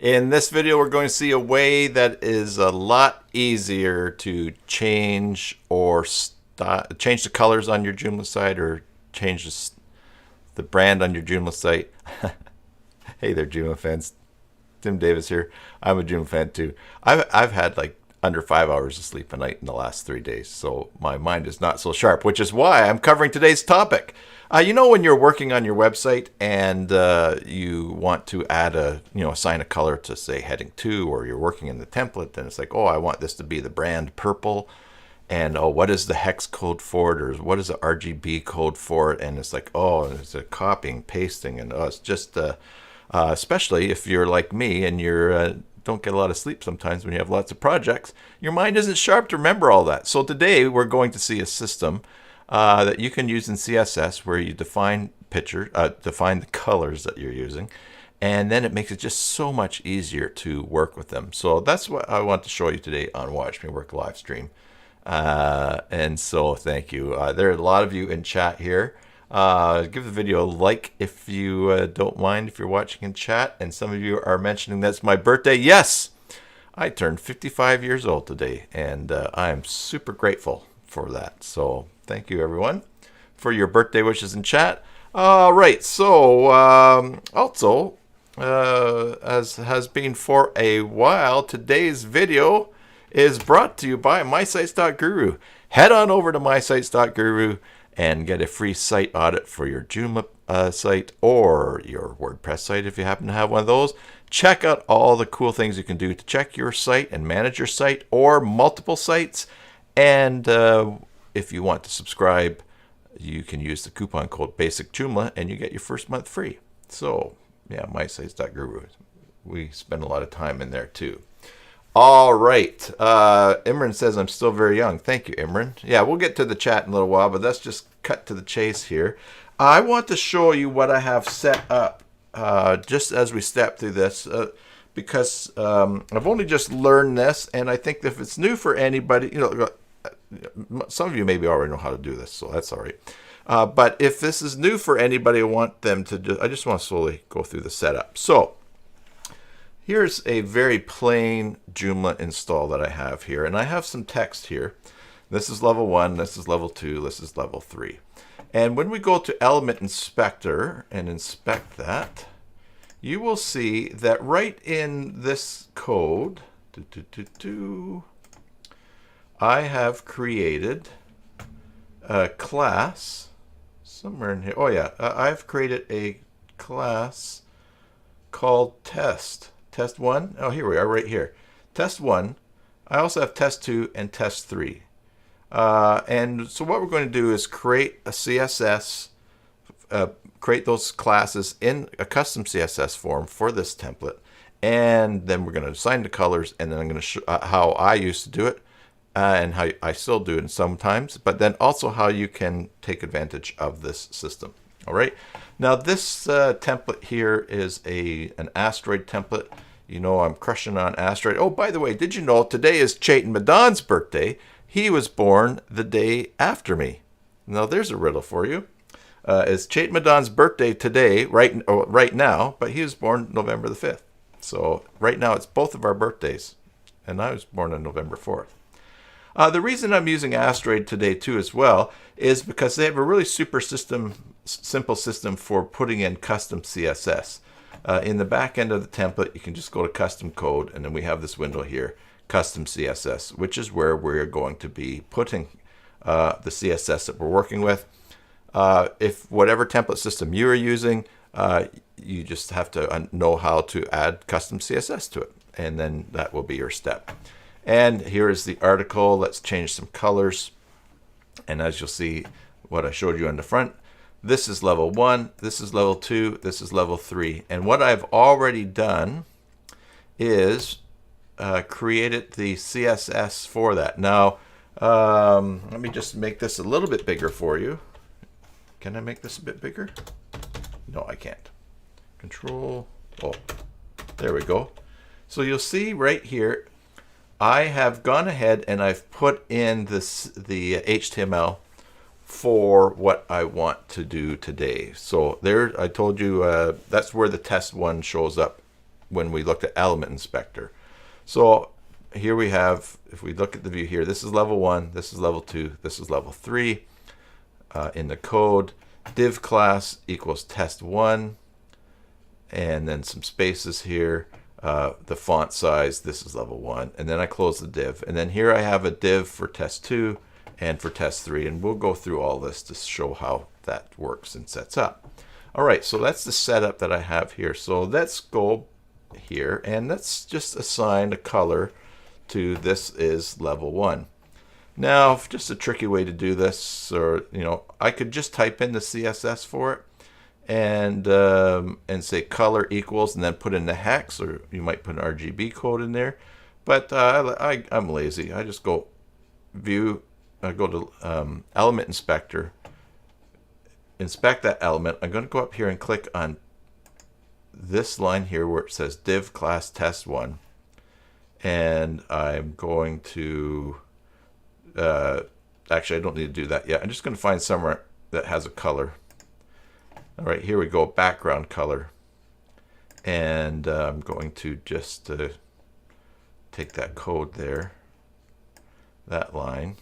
In this video, we're going to see a way that is a lot easier to change or change the colors on your Joomla site or change the brand on your Joomla site. Hey there, Joomla fans. Tim Davis here. I'm a Joomla fan too. I've had like under 5 hours of sleep a night in the last 3 days, so my mind is not so sharp, which is why I'm covering today's topic. You know, when you're working on your website and you want to add assign a color to say heading 2, or you're working in the template and it's like, oh, I want this to be the brand purple, and oh, what is the hex code for it, or what is the RGB code for it? And it's like, oh, it's a copying, pasting, and it's just especially if you're like me and you're don't get a lot of sleep sometimes when you have lots of projects, your mind isn't sharp to remember all that. So today we're going to see a system that you can use in CSS where you define define the colors that you're using, and then it makes it just so much easier to work with them. So that's what I want to show you today on Watch Me Work live stream. And so thank you. There are a lot of you in chat here. Give the video a like if you don't mind, if you're watching in chat. And some of you are mentioning that's my birthday. Yes, I turned 55 years old today, and I am super grateful for that. So thank you, everyone, for your birthday wishes in chat. All right, so also, as has been for a while, today's video is brought to you by mysites.guru. Head on over to mysites.guru and get a free site audit for your Joomla site or your WordPress site if you happen to have one of those. Check out all the cool things you can do to check your site and manage your site or multiple sites. And if you want to subscribe, you can use the coupon code BASICJoomla and you get your first month free. So yeah, mysites.guru. We spend a lot of time in there too. All right. Imran says I'm still very young. Thank you, Imran. Yeah, we'll get to the chat in a little while, but let's just cut to the chase here. I want to show you what I have set up just as we step through this because I've only just learned this, and I think if it's new for anybody, some of you maybe already know how to do this, so that's all right. But if this is new for anybody, I just want to slowly go through the setup. So here's a very plain Joomla install that I have here, and I have some text here. This is level 1, this is level 2, this is level 3. And when we go to Element Inspector and inspect that, you will see that right in this code, I have created a class somewhere in here. Oh yeah, I've created a class called Test 1. Oh, here we are, right here. Test 1. I also have Test 2 and Test 3. And so what we're going to do is create a CSS, create those classes in a custom CSS form for this template. And then we're going to assign the colors, and then I'm going to show how I used to do it and how I still do it sometimes, but then also how you can take advantage of this system. All right. Now this template here is an Asteroid template. You know I'm crushing on Asteroid. Oh, by the way, did you know today is Chaitan Madan's birthday? He was born the day after me. Now there's a riddle for you. It's Chaitan Madan's birthday today, right now, but he was born November the 5th. So right now it's both of our birthdays, and I was born on November 4th. The reason I'm using Asteroid today too as well is because they have a really simple system for putting in custom CSS. In the back end of the template, you can just go to custom code, and then we have this window here, custom CSS, which is where we're going to be putting the CSS that we're working with. If whatever template system you are using, you just have to know how to add custom CSS to it, and then that will be your step. And here is the article. Let's change some colors. And as you'll see, what I showed you on the front, this is level 1, this is level 2, this is level 3. And what I've already done is created the CSS for that. Now, let me just make this a little bit bigger for you. Can I make this a bit bigger? No, I can't. Control, oh, there we go. So you'll see right here, I have gone ahead and I've put in the HTML for what I want to do today. So there, I told you that's where the test 1 shows up when we looked at Element Inspector. So here we have, if we look at the view here, this is level 1, this is level 2, this is level 3. In the code, div class equals test1, and then some spaces here. The font size, this is level 1, and then I close the div. And then here I have a div for test 2 and for test 3, and we'll go through all this to show how that works and sets up. All right, so that's the setup that I have here. So let's go here and let's just assign a color to this is level 1. Now, just a tricky way to do this, or I could just type in the CSS for it and say color equals and then put in the hex, or you might put an RGB code in there. But I'm lazy. I just go view, I go to Element Inspector, inspect that element. I'm going to go up here and click on this line here where it says div class test1, and I'm going to actually I don't need to do that yet. I'm just going to find somewhere that has a color. All right, here we go, background color, and I'm going to just take that code there, that line,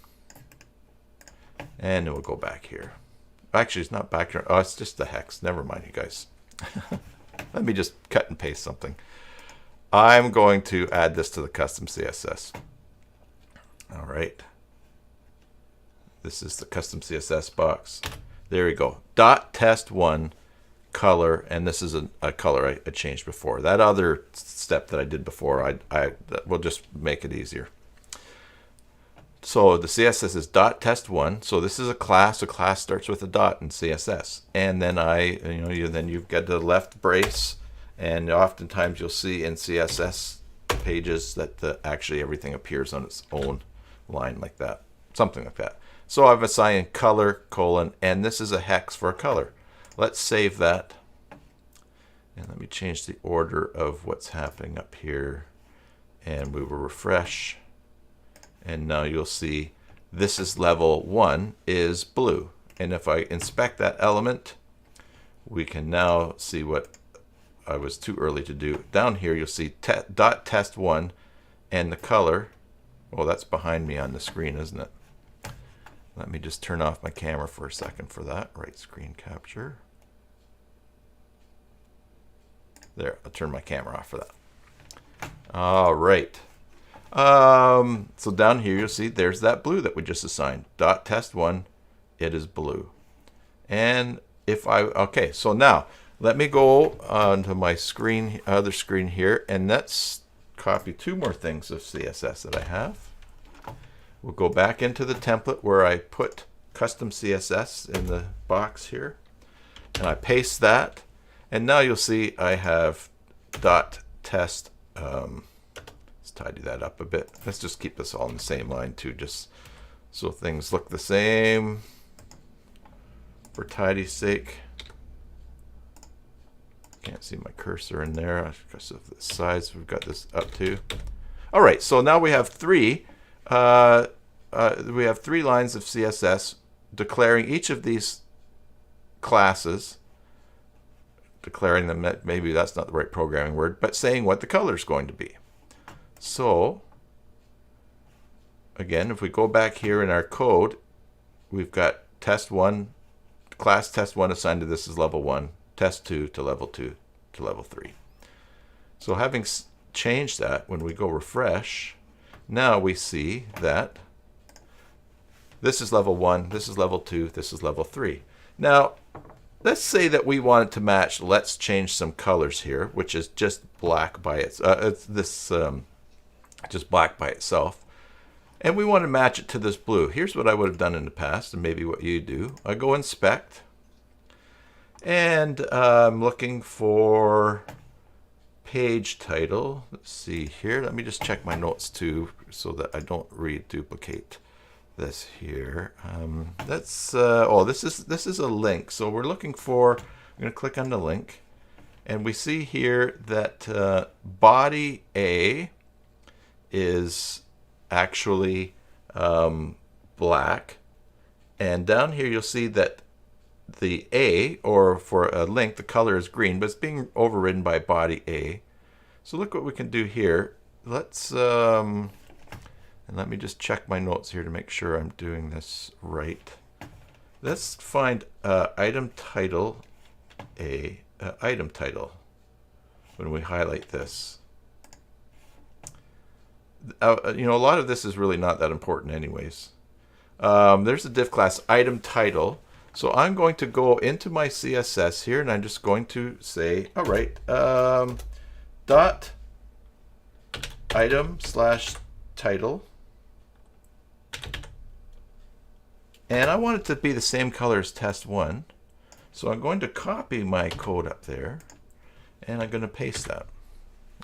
and then we'll go back here. Actually, it's not background. Oh, it's just the hex. Never mind, you guys. Let me just cut and paste something. I'm going to add this to the custom CSS. All right. This is the custom CSS box. There we go. Dot test1 color, and this is a color I changed before. That other step that I did before, we'll just make it easier. So the CSS is dot test1. So this is a class. A class starts with a dot in CSS, and then then you've got the left brace, and oftentimes you'll see in CSS pages that actually everything appears on its own line like that, something like that. So I've assigned color colon, and this is a hex for a color. Let's save that, and let me change the order of what's happening up here, and we will refresh. And now you'll see this is level 1 is blue. And if I inspect that element, we can now see what I was too early to do. Down here you'll see dot test1 and the color. Oh, that's behind me on the screen, isn't it? Let me just turn off my camera for a second for that. Right screen capture. There, I'll turn my camera off for that. All right. So down here you'll see there's that blue that we just assigned. Dot test1, it is blue. And if okay, so now let me go onto my screen, other screen here, and let's copy 2 more things of CSS that I have. We'll go back into the template where I put custom CSS in the box here, and I paste that, and now you'll see I have dot test. Let's tidy that up a bit. Let's just keep this all in the same line too, just so things look the same for tidy's sake. Can't see my cursor in there because of the size we've got this up to. All right, so now we have 3. We have 3 lines of CSS declaring each of these classes, declaring them, maybe that's not the right programming word, but saying what the color is going to be. So again, if we go back here in our code, we've got test1, class test1 assigned to this is level 1, test2 to level 2 to level 3. So having changed that, when we go refresh, now we see that this is level 1, this is level 2, this is level 3. Now, let's say that we want it to match. Let's change some colors here, which is just black by just black by itself. And we want to match it to this blue. Here's what I would have done in the past, and maybe what you do. I go inspect, and I'm looking for page title. Let's see here. Let me just check my notes too, so that I don't reduplicate this here. Oh, this is a link. So we're looking for. I'm going to click on the link, and we see here that body A is actually black, and down here you'll see that the A, or for a link, the color is green, but it's being overridden by body A. So look what we can do here. Let's, and let me just check my notes here to make sure I'm doing this right. Let's find item title, item title when we highlight this. You know, a lot of this is really not that important anyways. There's the div class item title. So I'm going to go into my CSS here, and I'm just going to say, all right, dot item slash title. And I want it to be the same color as test one. So I'm going to copy my code up there, and I'm going to paste that.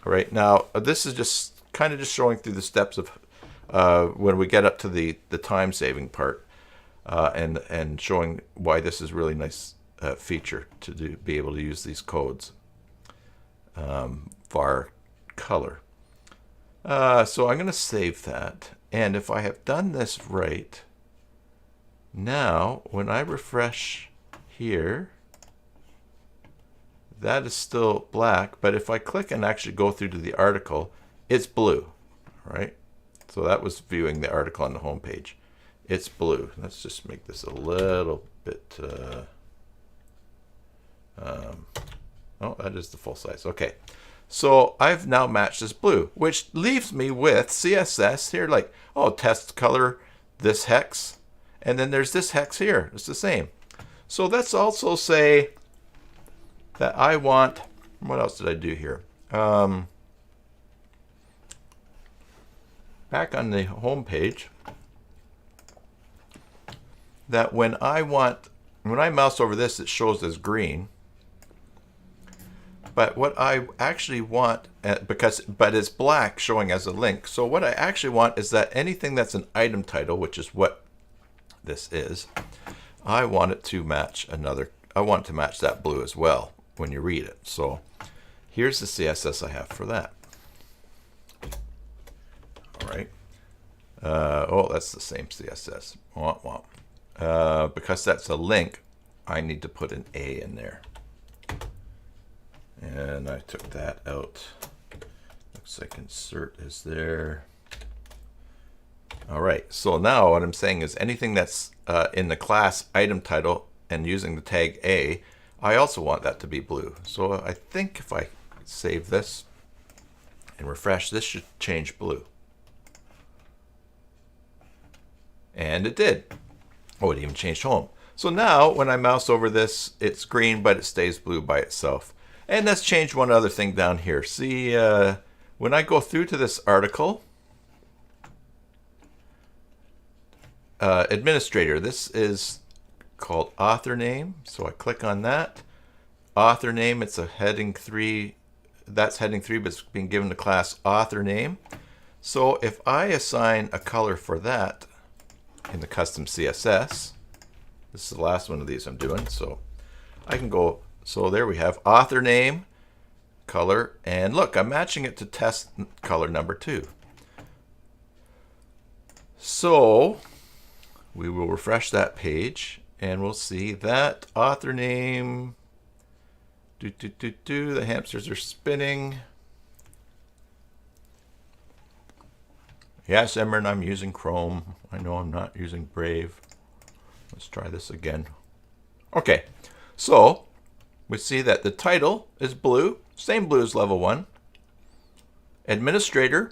All right, now this is just kind of just showing through the steps of when we get up to the time saving part. And showing why this is really nice feature to be able to use these codes. Var color. So I'm going to save that. And if I have done this right, now when I refresh here, that is still black. But if I click and actually go through to the article, it's blue. Right? So that was viewing the article on the home page. It's blue. Let's just make this a little bit. Oh, that is the full size. Okay. So I've now matched this blue, which leaves me with CSS here, like, oh, test color, this hex, and then there's this hex here. It's the same. So let's also say that I want, what else did I do here? Back on the home page, that when I mouse over this, it shows as green. But what I actually want, but it's black showing as a link. So what I actually want is that anything that's an item title, which is what this is, I want it to match I want it to match that blue as well when you read it. So here's the CSS I have for that. All right. Oh, that's the same CSS. Womp womp. Because that's a link, I need to put an A in there. And I took that out. Looks like insert is there. All right, so now what I'm saying is anything that's in the class item title and using the tag A, I also want that to be blue. So I think if I save this and refresh, this should change blue. And it did. Oh, it even changed home. So now when I mouse over this, it's green, but it stays blue by itself. And let's change one other thing down here. See, when I go through to this article, administrator, this is called author name. So I click on that. Author name, it's a heading 3. That's heading 3, but it's being given the class author name. So if I assign a color for that in the custom CSS, this is the last one of these I'm doing, so I can go, so there we have author name, color, and look, I'm matching it to test color number 2. So we will refresh that page and we'll see that author name, the hamsters are spinning. Yes, Emran, I'm using Chrome. I know I'm not using Brave. Let's try this again. Okay, so we see that the title is blue, same blue as level 1. Administrator,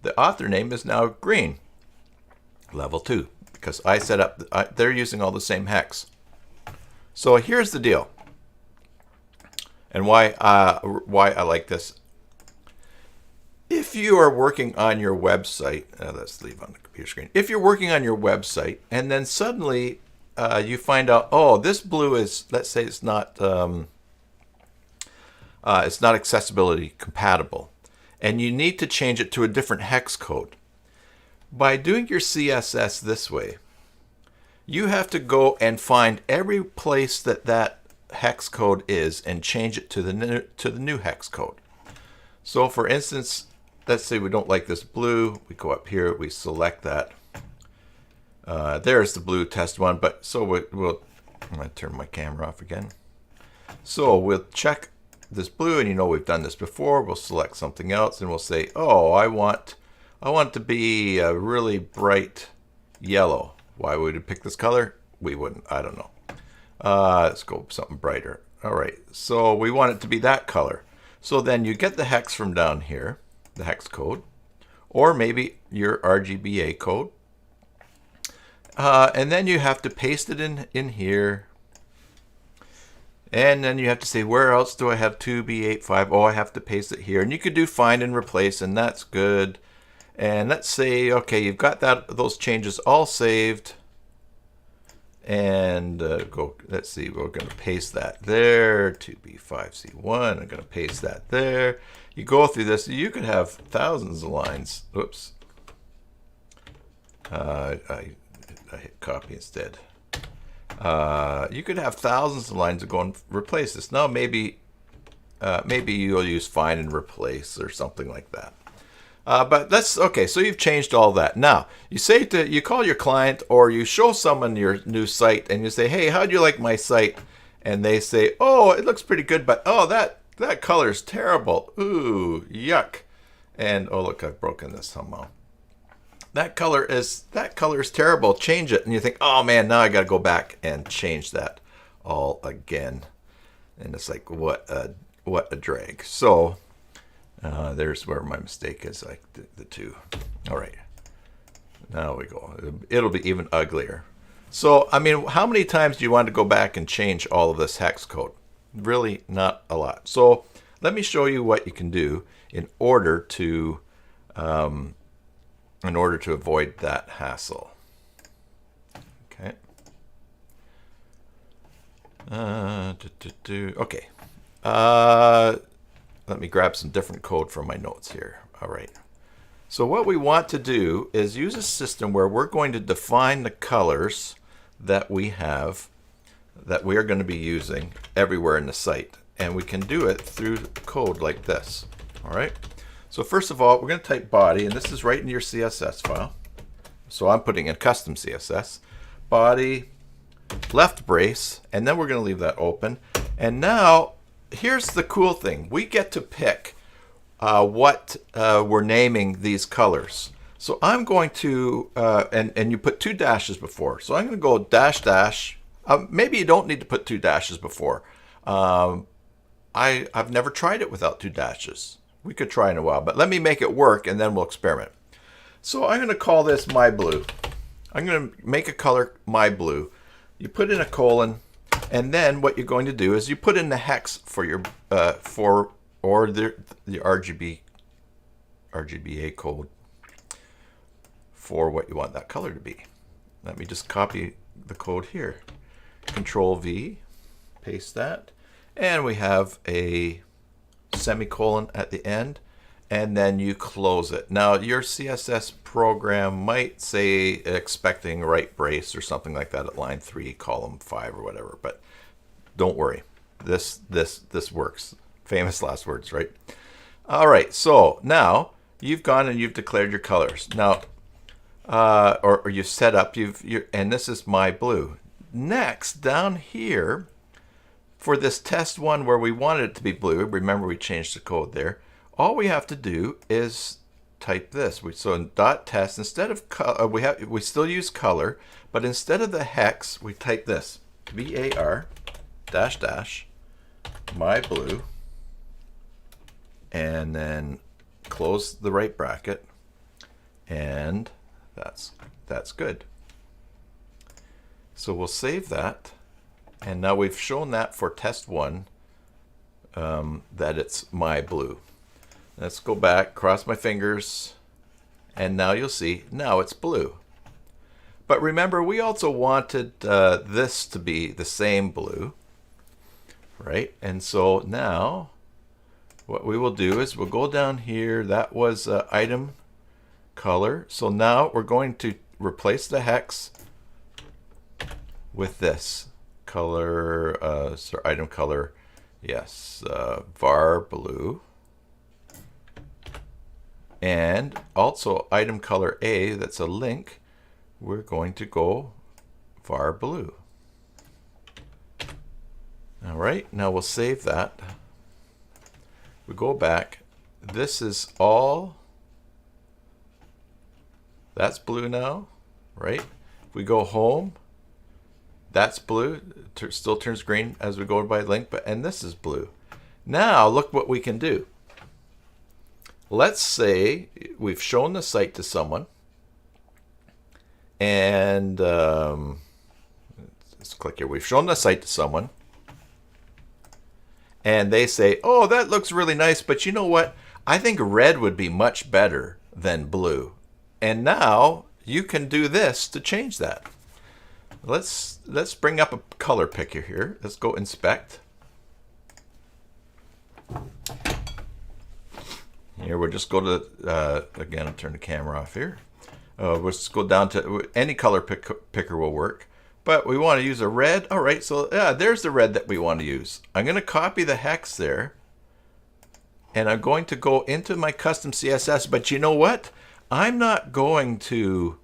the author name is now green, level 2, because I set up, they're using all the same hex. So here's the deal, and why I like this. If you are working on your website, let's leave on the computer screen. If you're working on your website and then suddenly you find out, oh, this blue is, let's say it's not accessibility compatible, and you need to change it to a different hex code. By doing your CSS this way, you have to go and find every place that hex code is and change it to the new hex code. So for instance, let's say we don't like this blue. We go up here, we select that. There's the blue test one, but so I'm going to turn my camera off again. So we'll check this blue, and you know we've done this before, we'll select something else and we'll say, oh, I want it to be a really bright yellow. Why would we pick this color? We wouldn't. I don't know. Let's go with something brighter. All right. So we want it to be that color. So then you get the hex from down here, the hex code, or maybe your RGBA code. And then you have to paste it in here. And then you have to say, where else do I have 2B85? Oh, I have to paste it here. And you could do find and replace, and that's good. And let's say, okay, you've got those changes all saved. And let's see, we're going to paste that there, 2B5C1. I'm going to paste that there. You go through this, you could have thousands of lines. Oops. I hit copy instead. You could have thousands of lines to go and replace this. Now maybe you'll use find and replace or something like that. But that's okay. So you've changed all that. Now you call your client or you show someone your new site and you say, hey, how do you like my site? And they say, oh, it looks pretty good, but oh, that color is terrible. Ooh, yuck. And oh, look, I've broken this somehow. That color is terrible. Change it. And you think, oh man, now I got to go back and change that all again. And it's like, what a drag. So there's where my mistake is, like the two. All right. Now we go. It'll be even uglier. So, I mean, how many times do you want to go back and change all of this hex code? Really not a lot. So let me show you what you can do in order to avoid that hassle. Okay. Okay. Let me grab some different code from my notes here. All right. So what we want to do is use a system where we're going to define the colors that we have, that we are going to be using everywhere in the site. And we can do it through code like this. All right. So first of all, we're going to type body, and this is right in your CSS file. So I'm putting in custom CSS, body, left brace, and then we're going to leave that open. And now, here's the cool thing. We get to pick what we're naming these colors. So I'm going to, and you put 2 dashes before. So I'm going to go dash dash. Maybe you don't need to put 2 dashes before. I've never tried it without 2 dashes. We could try in a while, but let me make it work and then we'll experiment. So I'm going to call this my blue. I'm going to make a color my blue. You put in a colon, and then what you're going to do is you put in the hex for your the RGBA code for what you want that color to be. Let me just copy the code here. Control V, paste that, and we have a semicolon at the end, and then you close it. Now your CSS program might say expecting right brace or something like that at line 3, column 5 or whatever, but don't worry. This works. Famous last words, right? All right, so now you've gone and you've declared your colors. Now, or you've set up, and this is my blue. Next, down here, for this test one where we wanted it to be blue, remember we changed the code there, all we have to do is type this. So in .test, instead of we still use color, but instead of the hex, we type this, var dash dash my blue, and then close the right bracket, and that's good. So we'll save that. And now we've shown that for test 1 that it's my blue. Let's go back, cross my fingers, and now you'll see, now it's blue. But remember, we also wanted this to be the same blue, right? And so now what we will do is we'll go down here. That was item color. So now we're going to replace the hex with this. Color, item color, yes, var blue, and also item color A, that's a link, we're going to go var blue. All right, now we'll save that, we go back, this is all, that's blue now, right? If we go home, that's blue, it still turns green as we go by link, and this is blue. Now look what we can do. Let's say we've shown the site to someone, and let's click here. We've shown the site to someone, and they say, oh, that looks really nice, but you know what? I think red would be much better than blue. And now you can do this to change that. Let's bring up a color picker here. Let's go inspect. Here we'll just go to, again, I'll turn the camera off here. We'll just go down to any color picker will work. But we want to use a red. All right, so yeah, there's the red that we want to use. I'm going to copy the hex there. And I'm going to go into my custom CSS. But you know what? I'm not going to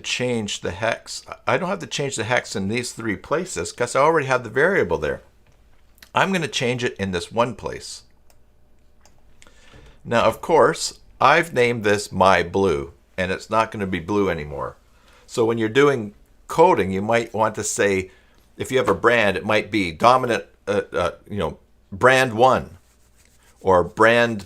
change the hex. I don't have to change the hex in these three places because I already have the variable there. I'm going to change it in this one place. Now, of course, I've named this my blue, and it's not going to be blue anymore. So when you're doing coding, you might want to say, if you have a brand, it might be dominant, brand 1 or brand.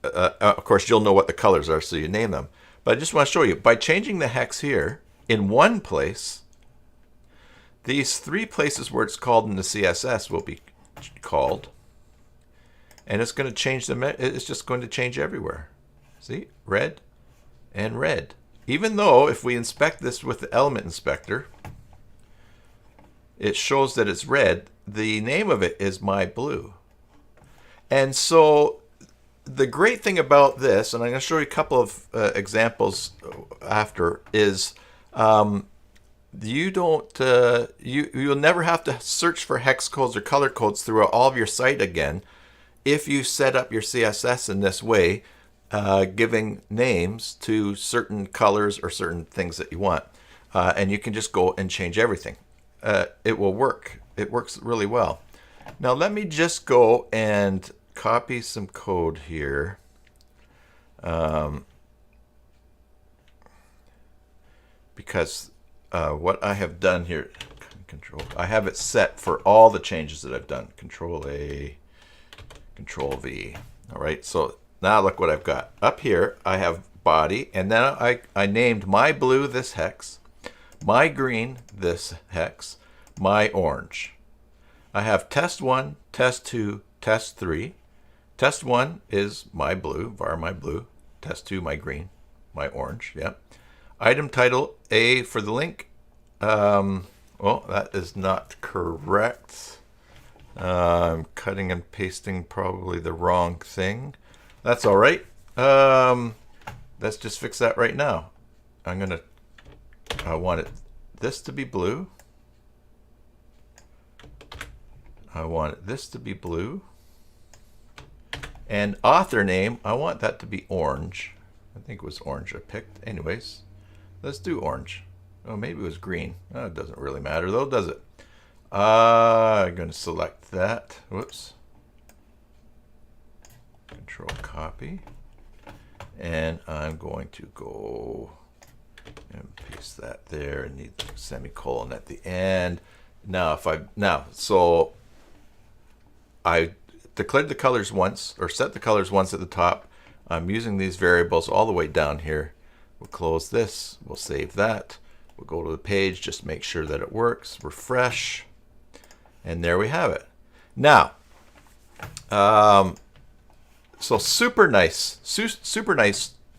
Of course, you'll know what the colors are, so you name them. But I just want to show you, by changing the hex here in one place, these three places where it's called in the CSS will be called. And it's going to change them. It's just going to change everywhere. See, red and red. Even though if we inspect this with the element inspector, it shows that it's red. The name of it is my blue. And so the great thing about this, and I'm going to show you a couple of examples after, is you'll never have to search for hex codes or color codes throughout all of your site again if you set up your CSS in this way, giving names to certain colors or certain things that you want. And you can just go and change everything. It will work. It works really well. Now let me just go and copy some code here. Because what I have done here, I have it set for all the changes that I've done. Control A, Control V. All right, so now look what I've got. Up here, I have body, and then I named my blue this hex, my green this hex, my orange. I have test 1, test 2, test 3. Test 1 is my blue, var my blue. Test 2, my green, my orange, yeah. Item title, A for the link. Well, that is not correct. I'm cutting and pasting probably the wrong thing. That's all right. Let's just fix that right now. I want this to be blue. I want this to be blue. And author name, I want that to be orange. I think it was orange I picked. Anyways, let's do orange. Oh, maybe it was green. Oh, it doesn't really matter though, does it? I'm going to select that. Whoops. Control copy. And I'm going to go and paste that there and need the semicolon at the end. Now, so I declared the colors once, or set the colors once at the top. I'm using these variables all the way down here. We'll close this. We'll save that. We'll go to the page, just make sure that it works. Refresh. And there we have it. Now, so super nice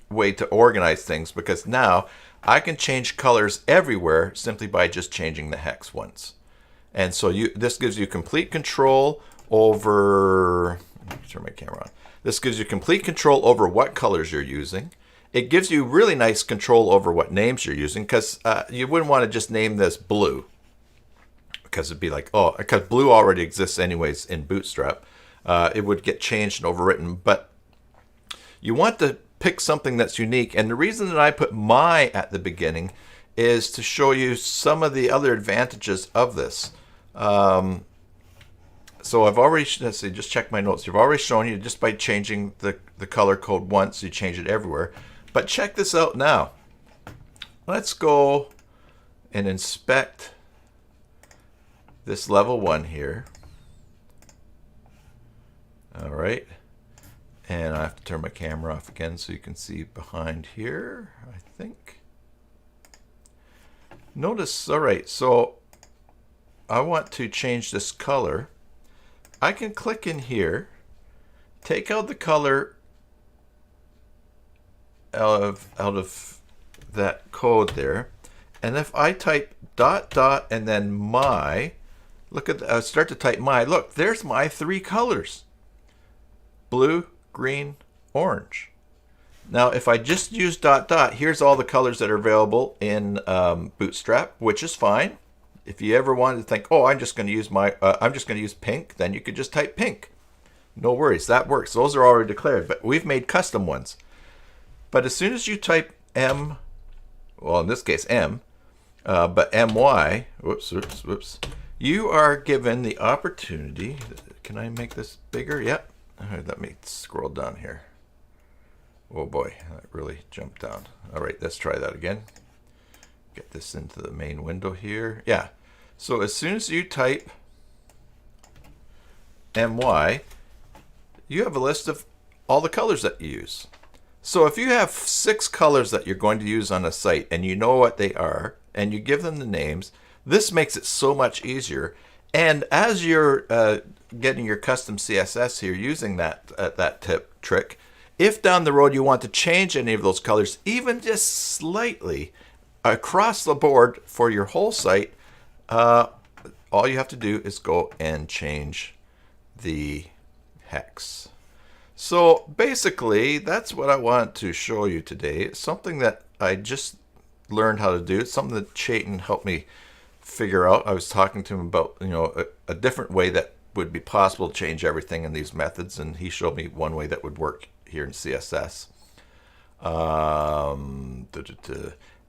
way to organize things, because now I can change colors everywhere simply by just changing the hex once. And so this gives you complete control over, let me turn my camera on. This gives you complete control over what colors you're using. It gives you really nice control over what names you're using, because you wouldn't want to just name this blue, because it'd be like, oh, because blue already exists anyways in Bootstrap. It would get changed and overwritten, but you want to pick something that's unique. And the reason that I put my at the beginning is to show you some of the other advantages of this. so I've already, let's see, just check my notes. You've already shown you just by changing the color code once, you change it everywhere. But check this out now. Let's go and inspect this level 1 here. All right. And I have to turn my camera off again so you can see behind here, I think. Notice, all right, so I want to change this color. I can click in here, take out the color out of that code there, and if I type ... and then my, look at the, start to type my, look, there's my 3 colors: blue, green, orange. Now, if I just use ... here's all the colors that are available in Bootstrap, which is fine. If you ever wanted to think, oh, I'm just going to use I'm just going to use pink, then you could just type pink. No worries, that works. Those are already declared, but we've made custom ones. But as soon as you type M, well, in this case M, but MY, whoops, you are given the opportunity. Can I make this bigger? Yep. All right, let me scroll down here. Oh boy, that really jumped down. All right, let's try that again. Get this into the main window here. Yeah. So as soon as you type MY, you have a list of all the colors that you use. So if you have 6 colors that you're going to use on a site and you know what they are and you give them the names, this makes it so much easier. And as you're getting your custom CSS here using that trick, if down the road you want to change any of those colors, even just slightly, across the board for your whole site, all you have to do is go and change the hex. So basically, that's what I want to show you today. It's something that I just learned how to do. It's something that Chayton helped me figure out. I was talking to him about, a different way that would be possible to change everything in these methods, and he showed me one way that would work here in CSS.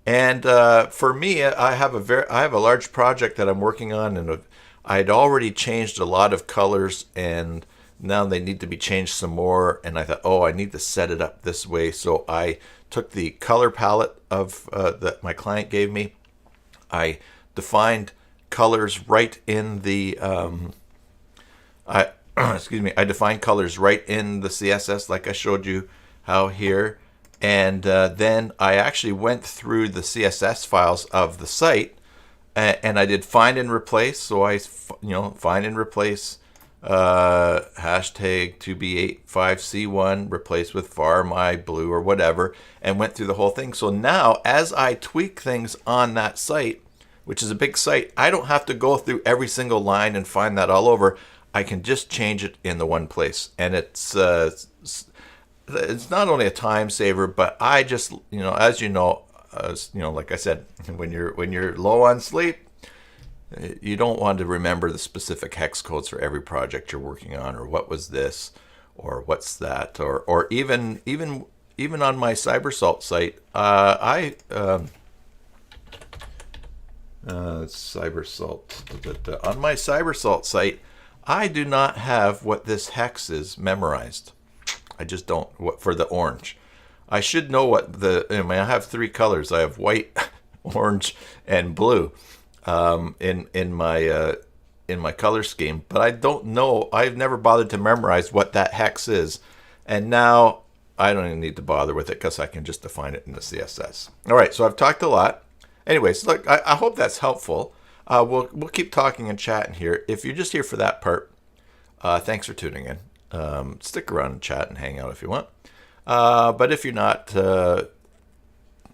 And for me, I have a large project that I'm working on, and I'd already changed a lot of colors, and now they need to be changed some more. And I thought, oh, I need to set it up this way. So I took the color palette of that my client gave me. I defined colors right in the I defined colors right in the CSS, like I showed you how here. And then I actually went through the CSS files of the site, and I did find and replace. So I, find and replace hashtag 2B85C1 replaced with var my blue or whatever, and went through the whole thing. So now, as I tweak things on that site, which is a big site, I don't have to go through every single line and find that all over. I can just change it in the one place, and it's not only a time saver, but I just, as like I said, when you're low on sleep, you don't want to remember the specific hex codes for every project you're working on, or what was this, or what's that, or even on my CyberSalt site, CyberSalt. On my CyberSalt site, I do not have what this hex is memorized. I just don't. What for the orange? I should know what I have 3 colors. I have white, orange, and blue in my color scheme, but I don't know. I've never bothered to memorize what that hex is, and now I don't even need to bother with it because I can just define it in the CSS. All right, so I've talked a lot. Anyways, look, I hope that's helpful. We'll keep talking and chatting here. If you're just here for that part, thanks for tuning in. Stick around and chat and hang out if you want. But if you're not,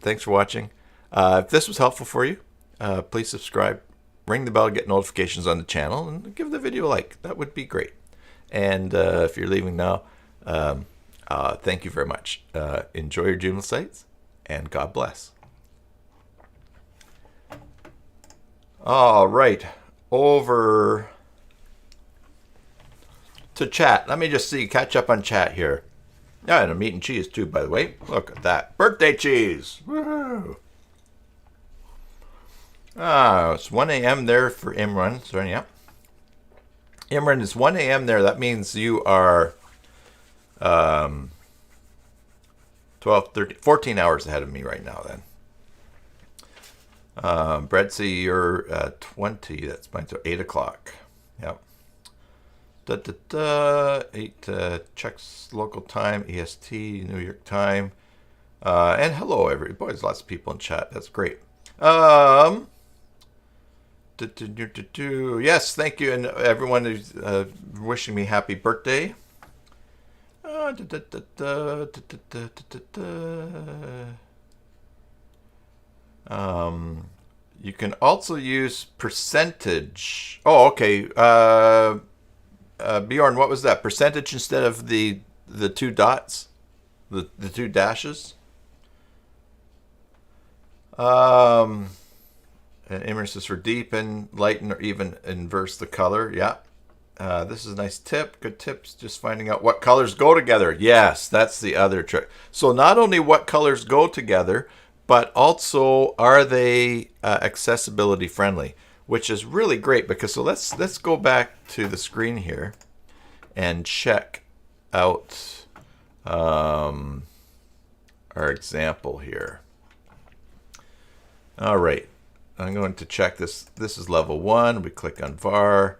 thanks for watching. If this was helpful for you, please subscribe, ring the bell to get notifications on the channel, and give the video a like. That would be great. And if you're leaving now, thank you very much. Enjoy your Joomla sites, and God bless. All right, over to chat. Let me just catch up on chat here. Yeah, and I'm eating cheese too, by the way. Look at that. Birthday cheese. Woohoo. It's 1 a.m. there for Imran. So, yeah. Imran, it's 1 a.m. there. That means you are 12, 13, 14 hours ahead of me right now then. Bredsy, you're 20. That's mine. So 8 o'clock. Yep. 8 checks local time, EST, New York time. And hello, everybody. Boy, there's lots of people in chat. That's great. Yes, thank you. And everyone who's wishing me happy birthday. You can also use percentage. Oh, okay. Bjorn, what was that? Percentage instead of the two dots? The two dashes? And immerses for deepen, lighten, or even inverse the color. Yeah. This is a nice tip. Good tips. Just finding out what colors go together. Yes, that's the other trick. So not only what colors go together, but also are they accessibility friendly, which is really great because so let's go back to the screen here and check out our example here. All right, I'm going to check this. This is level 1. We click on var.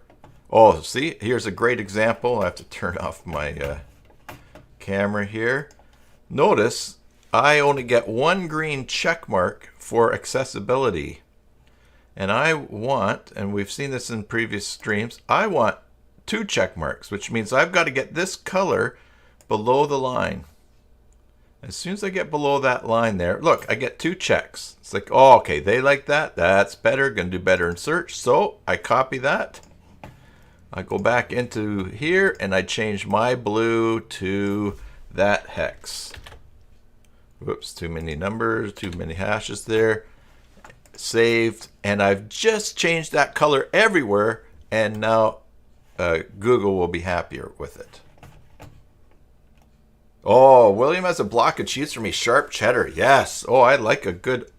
Oh, see, here's a great example. I have to turn off my camera here. Notice I only get one green check mark for accessibility. And I want, and we've seen this in previous streams, I want 2 check marks, which means I've got to get this color below the line. As soon as I get below that line there, look, I get 2 checks. It's like, oh, okay, they like that. That's better. Going to do better in search. So I copy that. I go back into here and I change my blue to that hex. Whoops, too many numbers, too many hashes there. Saved, and I've just changed that color everywhere, and now Google will be happier with it. Oh, William has a block of cheese for me. Sharp cheddar, yes. Oh, I like a good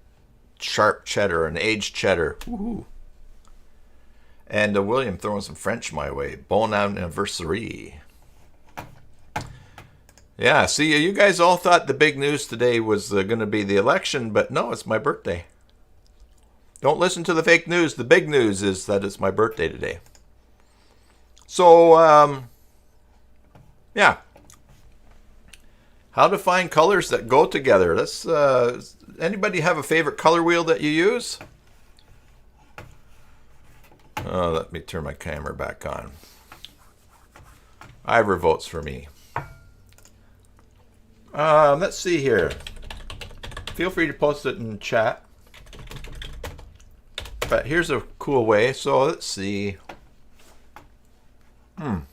sharp cheddar, an aged cheddar. Woohoo. And William throwing some French my way. Bon anniversary. Yeah, see, you guys all thought the big news today was going to be the election, but no, it's my birthday. Don't listen to the fake news. The big news is that it's my birthday today. So, yeah. How to find colors that go together. Let's, anybody have a favorite color wheel that you use? Oh, let me turn my camera back on. Ivor votes for me. Let's see here. Feel free to post it in chat. But here's a cool way. So let's see. All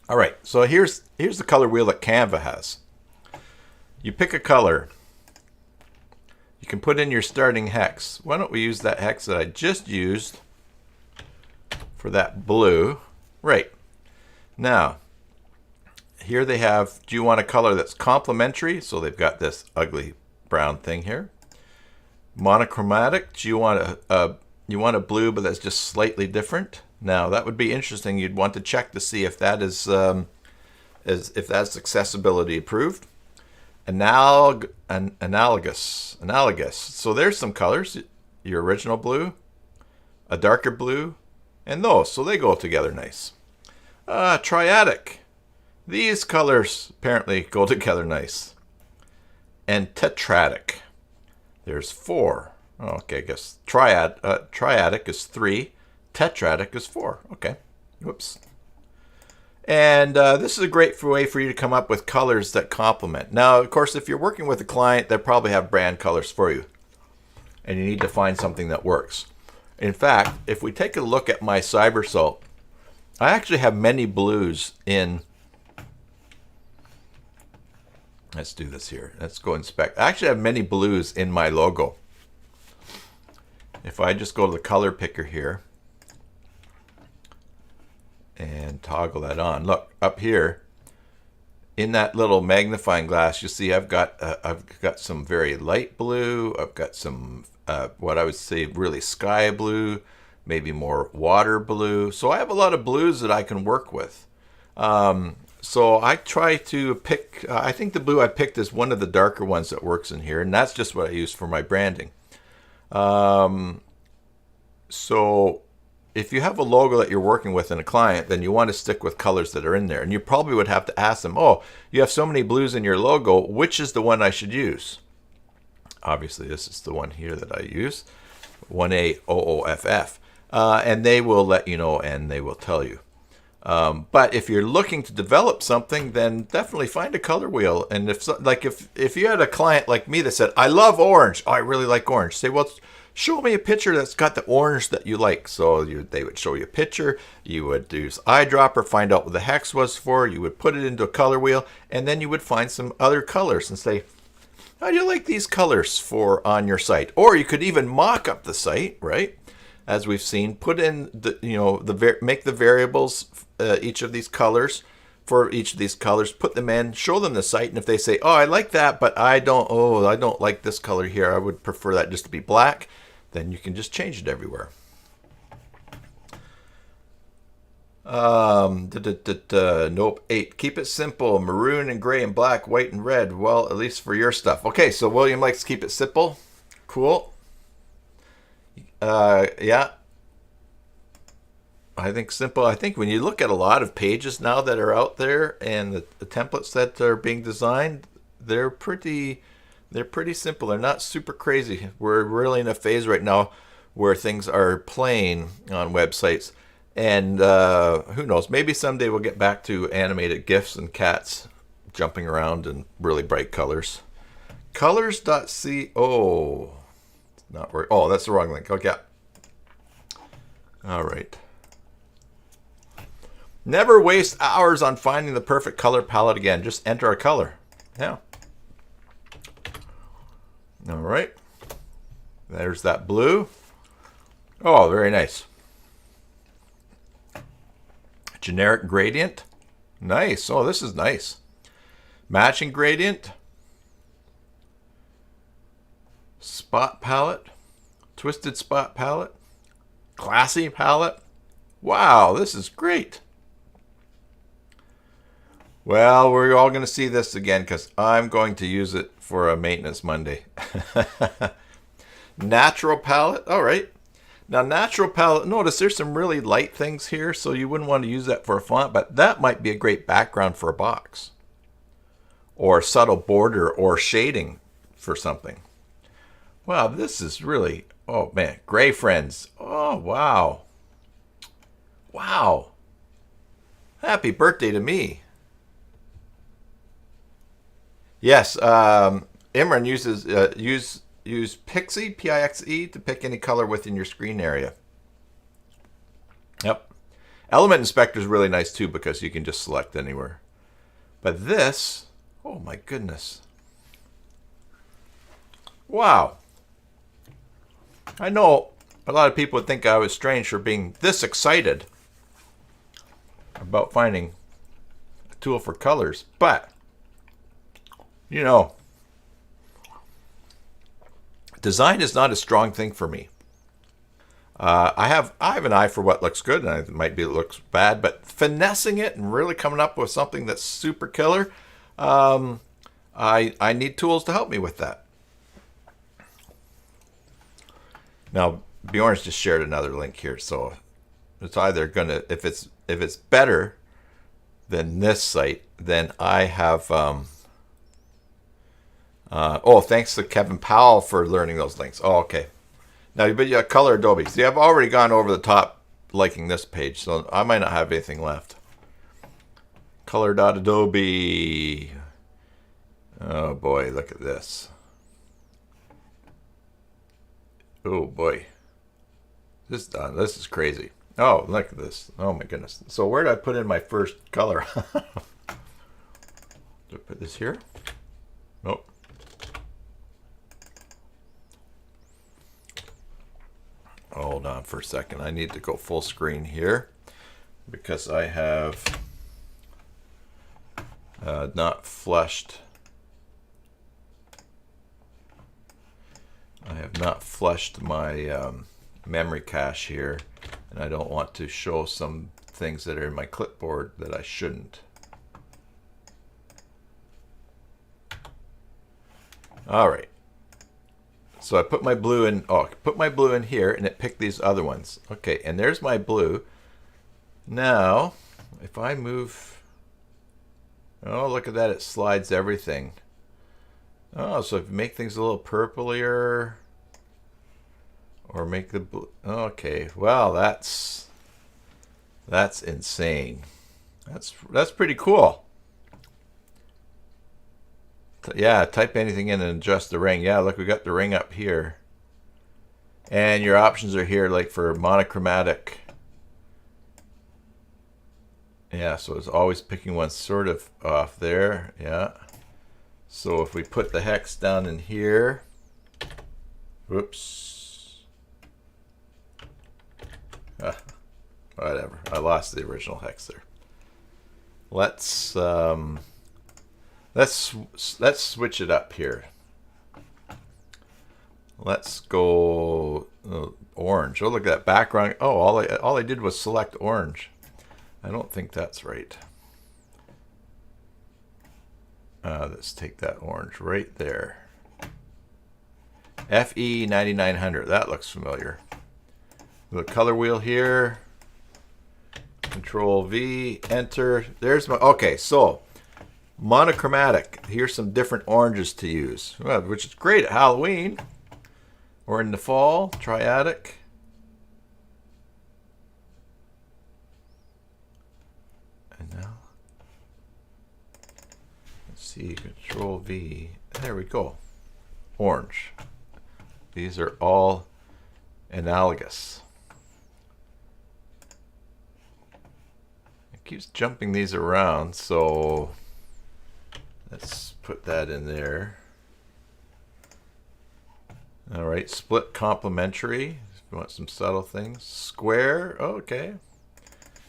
right. So here's the color wheel that Canva has. You pick a color. You can put in your starting hex. Why don't we use that hex that I just used for that blue? Right. Now, here they have, do you want a color that's complementary? So they've got this ugly brown thing here. Monochromatic, do you want a blue but that's just slightly different? Now that would be interesting. You'd want to check to see if that is if that's accessibility approved. Analogous. So there's some colors. Your original blue, a darker blue, and those. So they go together nice. Triadic. These colors apparently go together nice. And tetradic. There's 4. Okay, I guess triadic is 3. Tetradic is 4. Okay. Whoops. And this is a great way for you to come up with colors that complement. Now, of course, if you're working with a client, they probably have brand colors for you. And you need to find something that works. In fact, if we take a look at my CyberSalt, I actually have many blues in... Let's do this here. Let's go inspect. I actually have many blues in my logo. If I just go to the color picker here and toggle that on, look up here in that little magnifying glass. You see, I've got some very light blue. I've got some what I would say really sky blue. maybe more water blue. So I have a lot of blues that I can work with. So I try to pick, I think the blue I picked is one of the darker ones that works in here, and that's just what I use for my branding. So if you have a logo that you're working with in a client, then you want to stick with colors that are in there. And you probably would have to ask them, oh, you have so many blues in your logo, which is the one I should use? Obviously, this is the one here that I use, 1AOOFF. And they will let you know, and they will tell you. But if you're looking to develop something, then definitely find a color wheel. And if you had a client like me that said, I love orange, oh, I really like orange, say, well, show me a picture that's got the orange that you like. So they would show you a picture, you would use eyedropper, find out what the hex was for, you would put it into a color wheel, and then you would find some other colors and say, how do you like these colors for on your site? Or you could even mock up the site, right? As we've seen, put in make the variables, each of these colors, for each of these colors, put them in, show them the site, and if they say, oh, I like that, but I don't like this color here, I would prefer that just to be black, then you can just change it everywhere. Nope. 8. Keep it simple. Maroon and gray and black, white and red. Well, at least for your stuff. Okay, so William likes to keep it simple. Cool. Yeah. I think simple. I think when you look at a lot of pages now that are out there and the templates that are being designed, they're pretty simple. They're not super crazy. We're really in a phase right now where things are plain on websites. And who knows, maybe someday we'll get back to animated GIFs and cats jumping around in really bright colors. Colors.co. Not where. Oh, that's the wrong link. Okay. All right. Never waste hours on finding the perfect color palette again. Just enter a color. Yeah. All right. There's that blue. Oh, very nice. Generic gradient. Nice. Oh, this is nice. Matching gradient. Spot palette. Twisted spot palette. Classy palette. Wow, this is great. Well, we're all going to see this again because I'm going to use it for a maintenance Monday. Natural palette. All right. Now, natural palette, notice there's some really light things here, so you wouldn't want to use that for a font, but that might be a great background for a box. Or a subtle border or shading for something. Wow, this is really, oh man, Gray Friends. Oh, wow. Wow. Happy birthday to me. Yes, Imran uses use Pixie, P-I-X-E, to pick any color within your screen area. Yep. Element Inspector is really nice too because you can just select anywhere. But this, oh my goodness. Wow. I know a lot of people would think I was strange for being this excited about finding a tool for colors, but you know, design is not a strong thing for me. I have an eye for what looks good, and it might be it looks bad, but finessing it and really coming up with something that's super killer, I need tools to help me with that. Now, Bjorn's just shared another link here, so it's either gonna, if it's better than this site, then I have. Oh, thanks to Kevin Powell for learning those links. Oh, okay. Now, but yeah, Color Adobe. See, I've already gone over the top liking this page, so I might not have anything left. Color.adobe. Oh boy, look at this. Oh boy. This is crazy. Oh, look at this. Oh my goodness. So where did I put in my first color? Do I put this here? Nope. Hold on for a second. I need to go full screen here because I have not flushed. I have not flushed my memory cache here, and I don't want to show some things that are in my clipboard that I shouldn't. All right. So I put my blue in. Oh, put my blue in here, and it picked these other ones. Okay, and there's my blue. Now, if I move, oh, look at that! It slides everything. Oh, so if you make things a little purplier, or make the blue. Okay, well, that's insane. That's pretty cool. Yeah, type anything in and adjust the ring. Yeah, look, we got the ring up here. And your options are here, like for monochromatic. Yeah, so it's always picking one sort of off there. Yeah. So if we put the hex down in here. Whoops. Whatever. I lost the original hex there. Let's switch it up here. Let's go orange. Oh, look at that background. Oh, all I did was select orange. I don't think that's right. Let's take that orange right there. FE 9900. That looks familiar. The color wheel here. Control V, enter. There's my, okay, so monochromatic. Here's some different oranges to use, which is great at Halloween or in the fall. Triadic. And now, let's see, Control V. There we go. Orange. These are all analogous. It keeps jumping these around, so let's put that in there. All right, split complementary. If you want some subtle things. Square, okay.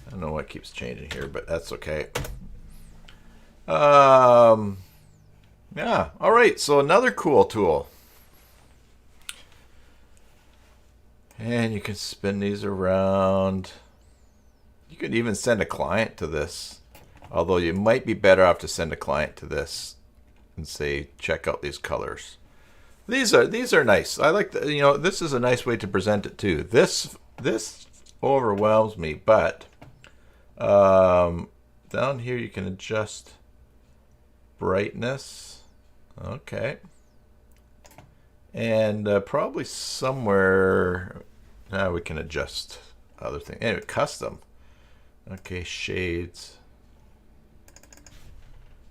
I don't know what keeps changing here, but that's okay. Yeah, all right, so another cool tool. And you can spin these around. You could even send a client to this. Although you might be better off to send a client to this and say, check out these colors. These are nice. I like the, this is a nice way to present it too. This overwhelms me, but down here you can adjust brightness. Okay. And probably somewhere now we can adjust other things. Anyway, custom. Okay, shades.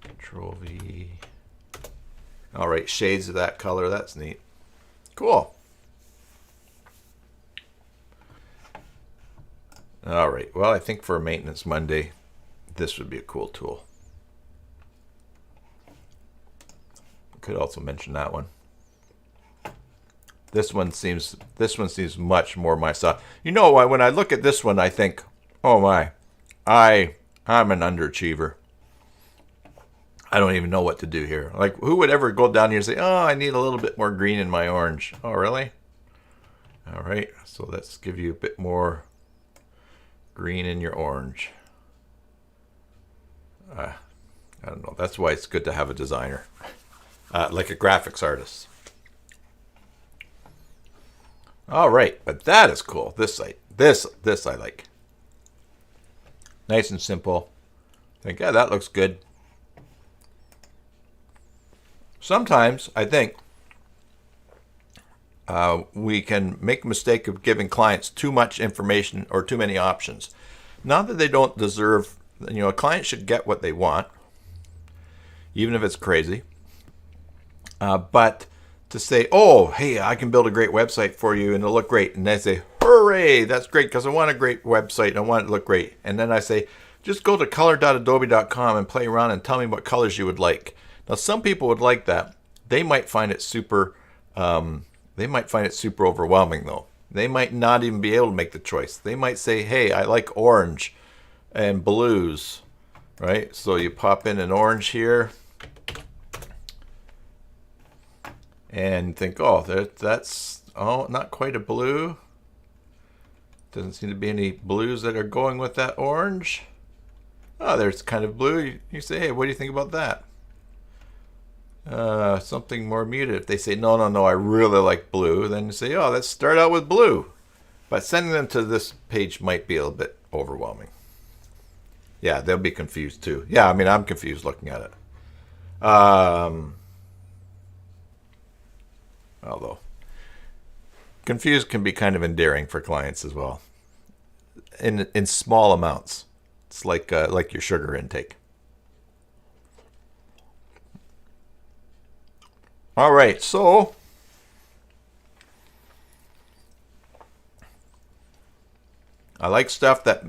Control V. All right, shades of that color. That's neat. Cool. All right. Well, I think for a Maintenance Monday, this would be a cool tool. Could also mention that one. This one seems much more my style. You know why? When I look at this one, I think, oh my, I'm an underachiever. I don't even know what to do here. Like, who would ever go down here and say, oh, I need a little bit more green in my orange? Oh, really? All right, so let's give you a bit more green in your orange. I don't know. That's why it's good to have a designer, like a graphics artist. All right, but that is cool. This site, this I like. Nice and simple. Think, yeah, that looks good. Sometimes I think we can make a mistake of giving clients too much information or too many options. Not that they don't deserve, a client should get what they want, even if it's crazy. But to say, oh, hey, I can build a great website for you and it'll look great. And they say, hooray, that's great because I want a great website and I want it to look great. And then I say, just go to color.adobe.com and play around and tell me what colors you would like. Now, some people would like that. They might find it super overwhelming though. They might not even be able to make the choice. They might say, hey, I like orange and blues, right? So you pop in an orange here and think, oh, that's not quite a blue. Doesn't seem to be any blues that are going with that orange. Oh, there's kind of blue. You say, hey, what do you think about that? Something more muted. If they say, no, no, no, I really like blue, then you say, oh, let's start out with blue. But sending them to this page might be a little bit overwhelming. Yeah, they'll be confused too. Yeah, I mean, I'm confused looking at it. Although, confused can be kind of endearing for clients as well. In small amounts. It's like your sugar intake. All right, so I like stuff that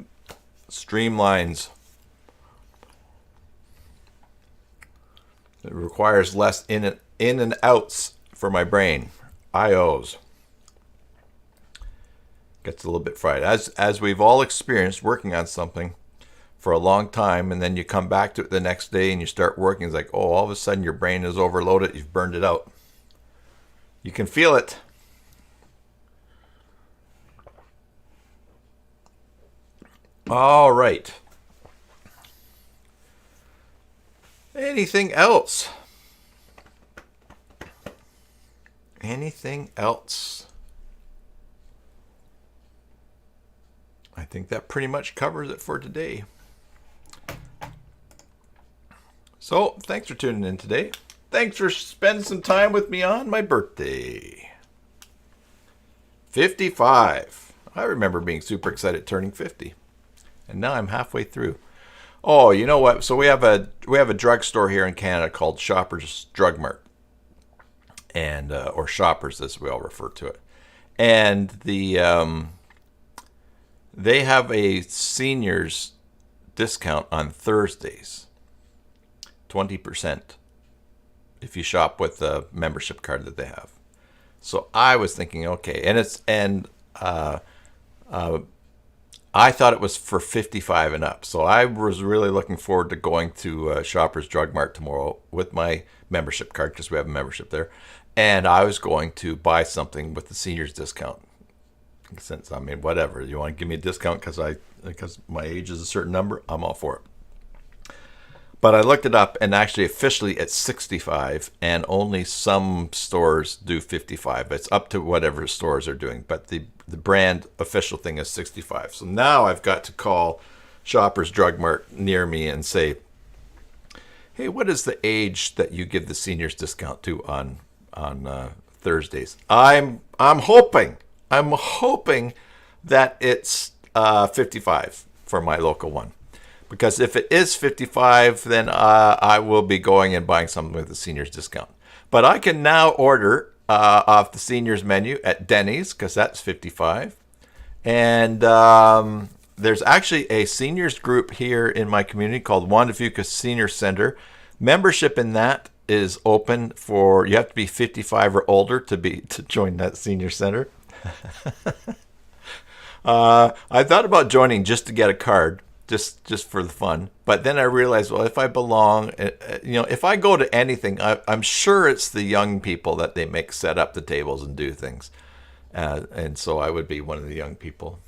streamlines. It requires less in and outs for my brain. IOs. Gets a little bit fried. As we've all experienced working on something for a long time, and then you come back to it the next day and you start working, it's like, oh, all of a sudden your brain is overloaded, you've burned it out. You can feel it. All right. Anything else? Anything else? I think that pretty much covers it for today. So, thanks for tuning in today. Thanks for spending some time with me on my birthday. 55. I remember being super excited turning 50. And now I'm halfway through. Oh, you know what? So we have a drugstore here in Canada called Shoppers Drug Mart. And or Shoppers as we all refer to it. And they have a seniors discount on Thursdays. 20% if you shop with the membership card that they have. So I was thinking, okay, I thought it was for 55 and up. So I was really looking forward to going to Shoppers Drug Mart tomorrow with my membership card, because we have a membership there. And I was going to buy something with the seniors discount. Since, I mean, whatever. You want to give me a discount because my age is a certain number, I'm all for it. But I looked it up, and actually officially it's 65, and only some stores do 55. It's up to whatever stores are doing, but the brand official thing is 65. So now I've got to call Shoppers Drug Mart near me and say, hey, what is the age that you give the seniors discount to on Thursdays? I'm hoping that it's 55 for my local one. Because if it is 55, then I will be going and buying something with the seniors discount. But I can now order off the seniors menu at Denny's, because that's 55. And there's actually a seniors group here in my community called Juan de Fuca Senior Center. Membership in that is open for, you have to be 55 or older to join that senior center. I thought about joining just to get a card. Just for the fun. But then I realized, well, if I belong, if I go to anything, I'm sure it's the young people that they make set up the tables and do things. And so I would be one of the young people.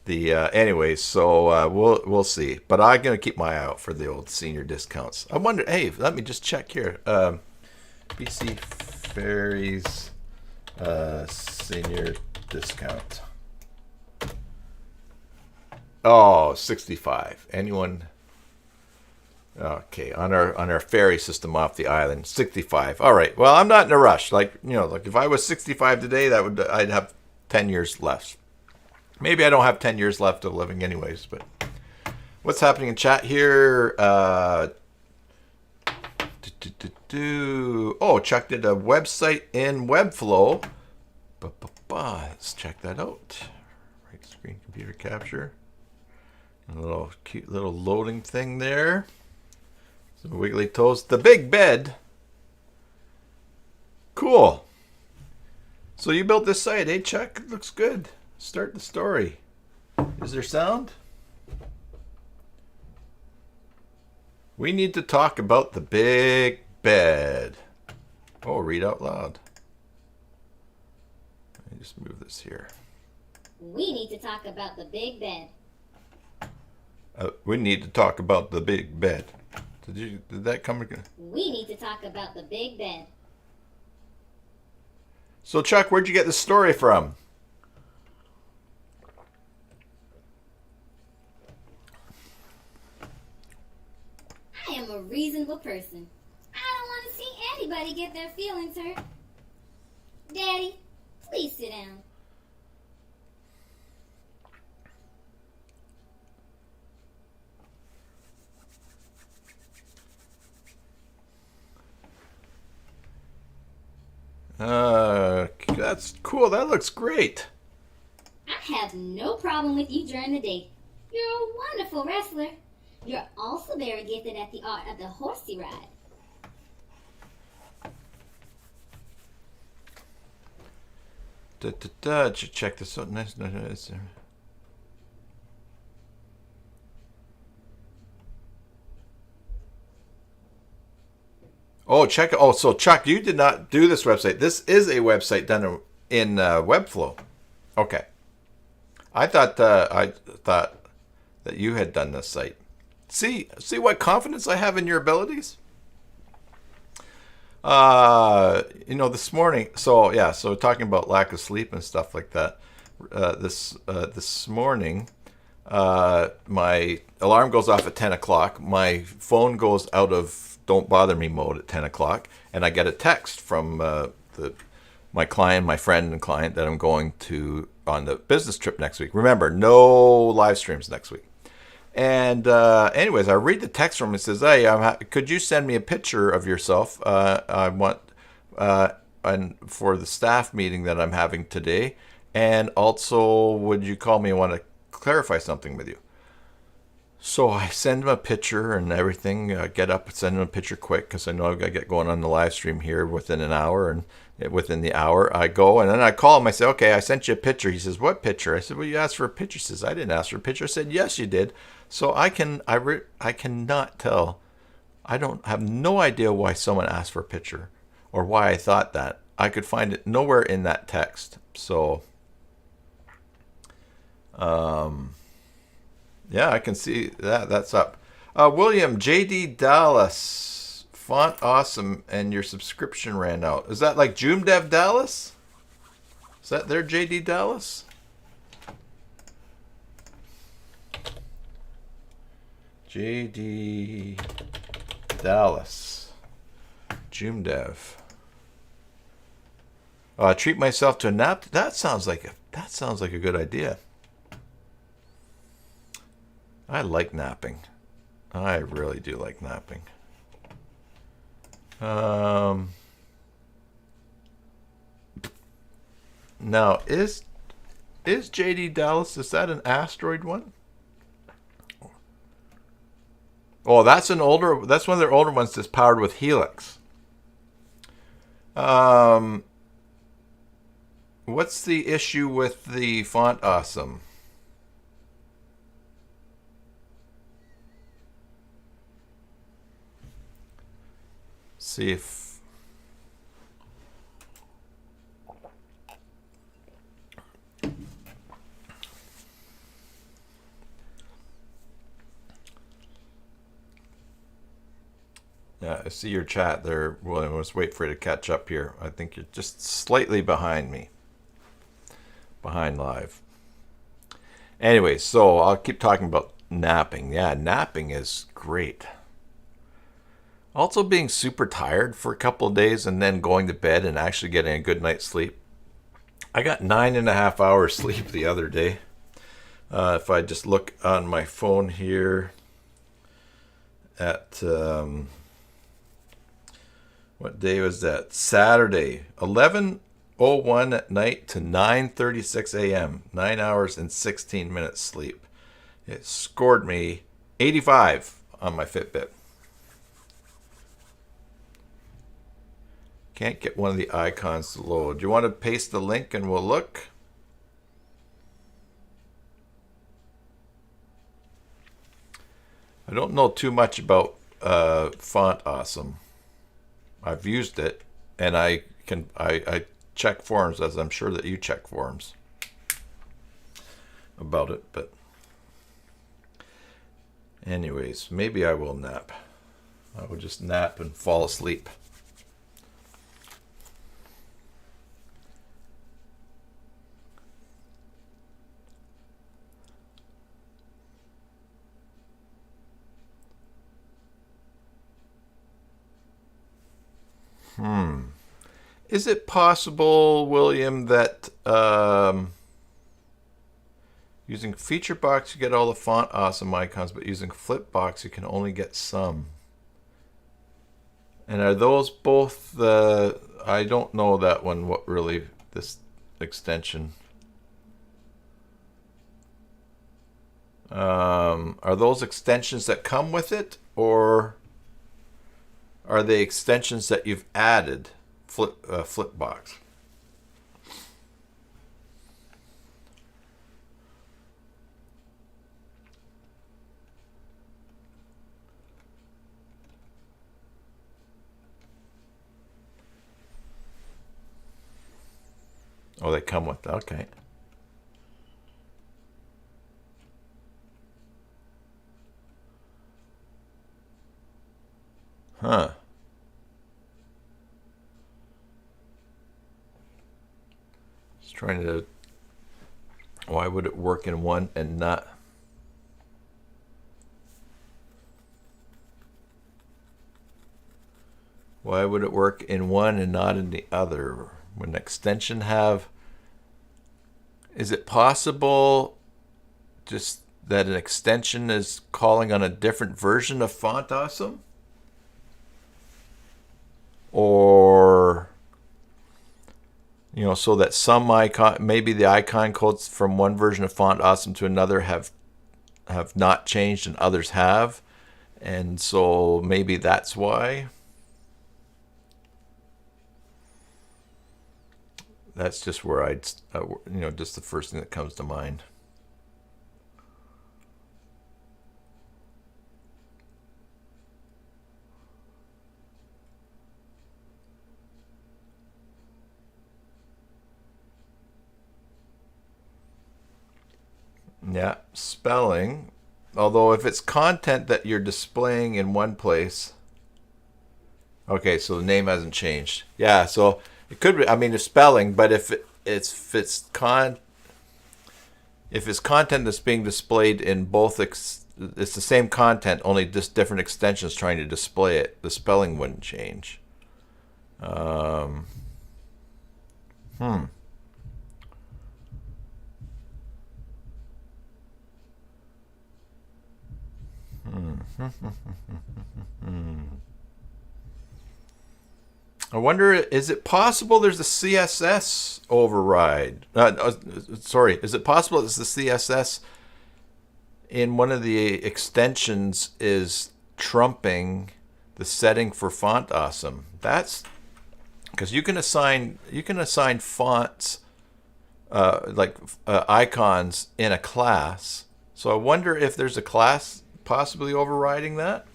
Anyways, so we'll see. But I'm going to keep my eye out for the old senior discounts. I wonder, hey, let me just check here. BC Ferries senior discount. Oh, 65. Anyone? Okay, on our ferry system off the island, 65. All right. Well, I'm not in a rush. Like if I was 65 today, I'd have 10 years left. Maybe I don't have 10 years left of living anyways, but what's happening in chat here? Oh, Chuck did a website in Webflow. Let's check that out. Right screen computer capture. A little cute little loading thing there. Some wiggly toes. The big bed. Cool. So you built this site, eh, Chuck? It looks good. Start the story. Is there sound? We need to talk about the big bed. Oh, read out loud. just move this here. We need to talk about the big bed. We need to talk about the big bed. Did that come again? We need to talk about the big bed. So Chuck, where'd you get the story from? I am a reasonable person. I don't want to see anybody get their feelings hurt. Daddy, please sit down. That's cool. That looks great. I have no problem with you during the day. You're a wonderful wrestler. You're also very gifted at the art of the horsey ride. Check this out. Nice. Oh, check. Oh, so Chuck, you did not do this website. This is a website done in Webflow. Okay. I thought that you had done this site. See what confidence I have in your abilities. This morning. So yeah. So talking about lack of sleep and stuff like that. This morning, my alarm goes off at 10 o'clock. My phone goes out of don't bother me mode at 10 o'clock, and I get a text from my client, my friend and client that I'm going to on the business trip next week. Remember, no live streams next week. And anyways, I read the text from him. It says, "Hey, could you send me a picture of yourself? I want and for the staff meeting that I'm having today. And also, would you call me? I want to clarify something with you." So I send him a picture and everything. I get up and send him a picture quick because I know I've got to get going on the live stream here within an hour. And within the hour, I go and then I call him. I say, "Okay, I sent you a picture." He says, "What picture?" I said, "Well, you asked for a picture." He says, "I didn't ask for a picture." I said, "Yes, you did." So I cannot tell. I have no idea why someone asked for a picture or why I thought that. I could find it nowhere in that text. So, yeah, I can see that. That's up. William, JD Dallas, font awesome, and your subscription ran out. Is that like Joomdev Dallas? Is that their JD Dallas? JD Dallas, Joomdev. Treat myself to a nap. That sounds like a good idea. I like napping. I really do like napping. Now, is JD Dallas, is that an Asteroid one? Oh, that's one of their older ones that's powered with Helix. What's the issue with the font awesome? See if yeah, I see your chat there, William. Let's wait for you to catch up here. I think you're just slightly behind me. Behind live. Anyway, so I'll keep talking about napping. Yeah, napping is great. Also being super tired for a couple of days and then going to bed and actually getting a good night's sleep. I got 9.5 hours sleep the other day. If I just look on my phone here at what day was that? Saturday, 11:01 at night to 9:36 a.m. 9 hours and 16 minutes sleep. It scored me 85 on my Fitbit. Can't get one of the icons to load. Do you want to paste the link and we'll look? I don't know too much about Font Awesome. I've used it, and I check forums, as I'm sure that you check forums about it. But anyways, maybe I will nap. I will just nap and fall asleep. Is it possible, William, that using feature box you get all the font awesome icons, but using flipbox you can only get some? And are those both the... I don't know that one, what really, this extension. Are those extensions that come with it, or are they extensions that you've added? Flipbox. Oh, they come with, okay. Huh. Just trying to... Why would it work in one and not... Why would it work in one and not in the other? Would an extension have... Is it possible just that an extension is calling on a different version of Font Awesome? Or, you know, so that some icon, maybe the icon codes from one version of Font Awesome to another have not changed and others have, and so maybe that's why. That's just where I'd, just the first thing that comes to mind. Yeah, spelling. Although if it's content that you're displaying in one place. Okay, so the name hasn't changed. Yeah, so it could be, I mean, it's spelling, but if it's content that's being displayed in both, it's the same content, only just different extensions trying to display it, the spelling wouldn't change. I wonder, is it possible there's a CSS override? Sorry, is it possible it's the CSS in one of the extensions is trumping the setting for Font Awesome? That's because you can assign fonts icons in a class. So I wonder if there's a class possibly overriding that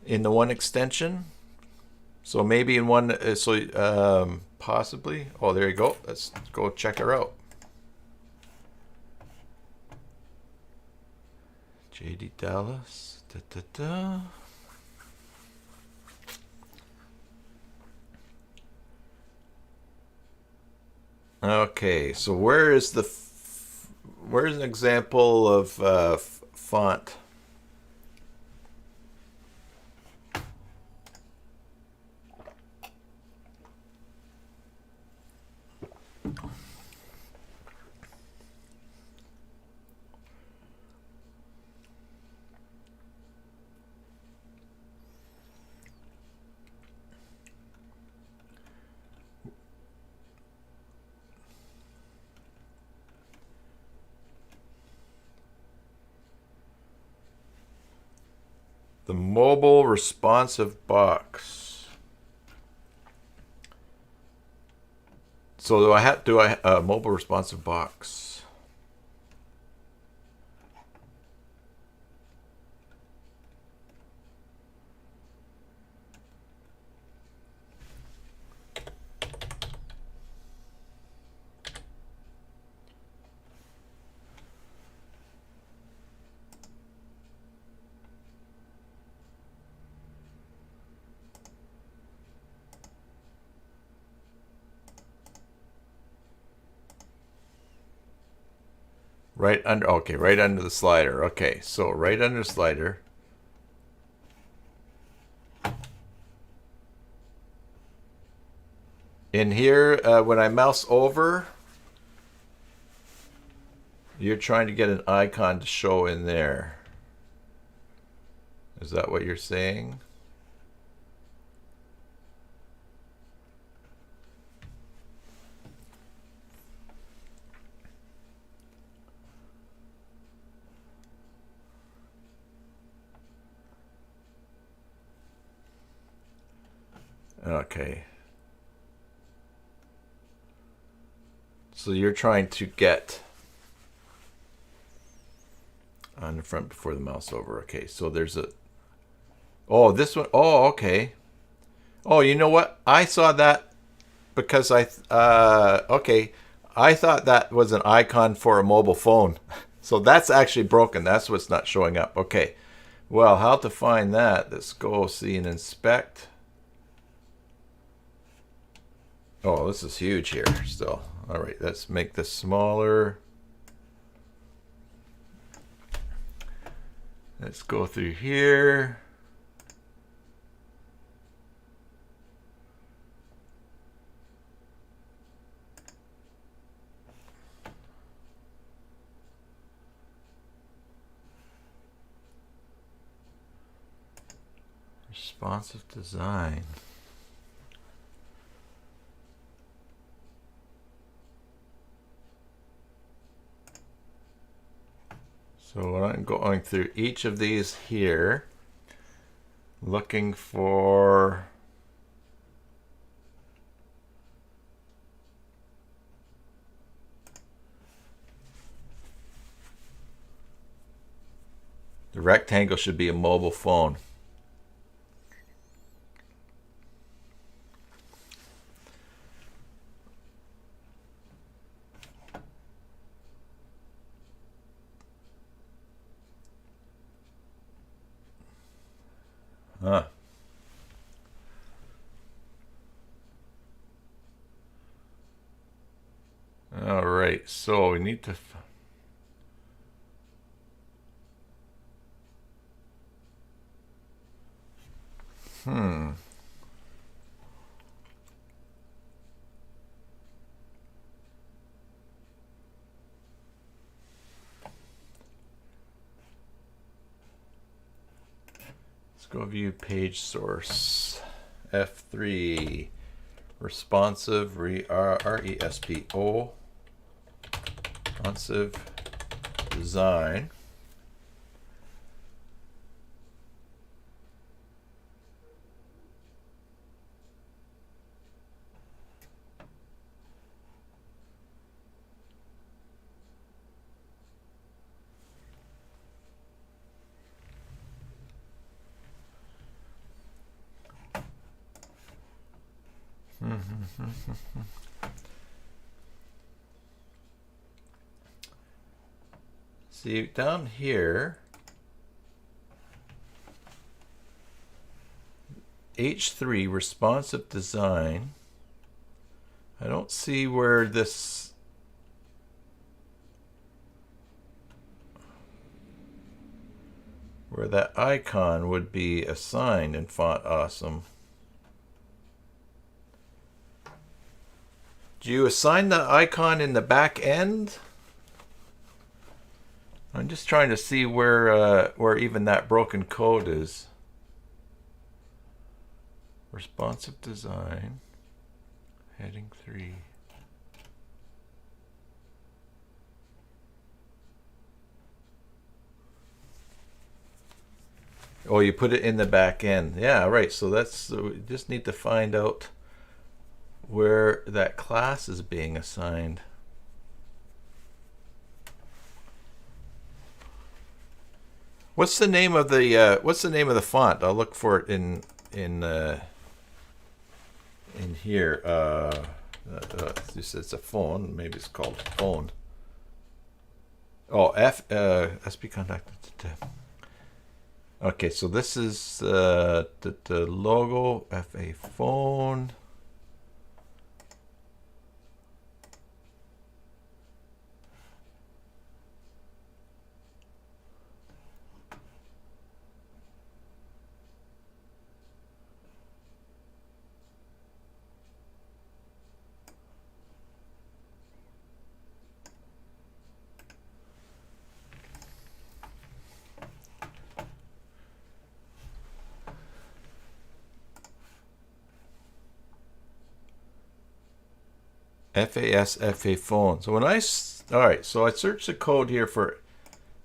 in the one extension. So maybe in one, possibly. Oh, there you go. Let's go check her out. JD Dallas. Da, da, da. Okay, so where's an example of font? The mobile responsive box. So do I a mobile responsive box? Right under, okay, right under the slider. Okay, so right under the slider. In here, when I mouse over, you're trying to get an icon to show in there. Is that what you're saying? Okay. So you're trying to get on the front before the mouse over. Okay, so there's a... Oh, this one. Oh, okay. Oh, you know what? I saw that because okay. I thought that was an icon for a mobile phone. So that's actually broken. That's what's not showing up. Okay. Well, how to find that? Let's go see and inspect. Oh, this is huge here still. All right, let's make this smaller. Let's go through here. Responsive design. So I'm going through each of these here, looking for the rectangle should be a mobile phone. Huh. All right, so we need to... Let's go view page source. F3. Responsive, RESPO. Responsive design. See, down here, H3, responsive design. I don't see where this... where that icon would be assigned in Font Awesome. Do you assign the icon in the back end? I'm just trying to see where even that broken code is. Responsive design, heading 3. Oh, you put it in the back end. Yeah, right. So that's, we just need to find out where that class is being assigned. What's the name of the font? I'll look for it in here. It's a phone. Maybe it's called phone. Oh, SP contacted. Okay, so this is the logo, FA phone. FASFA phone. So when all right, so I search the code here for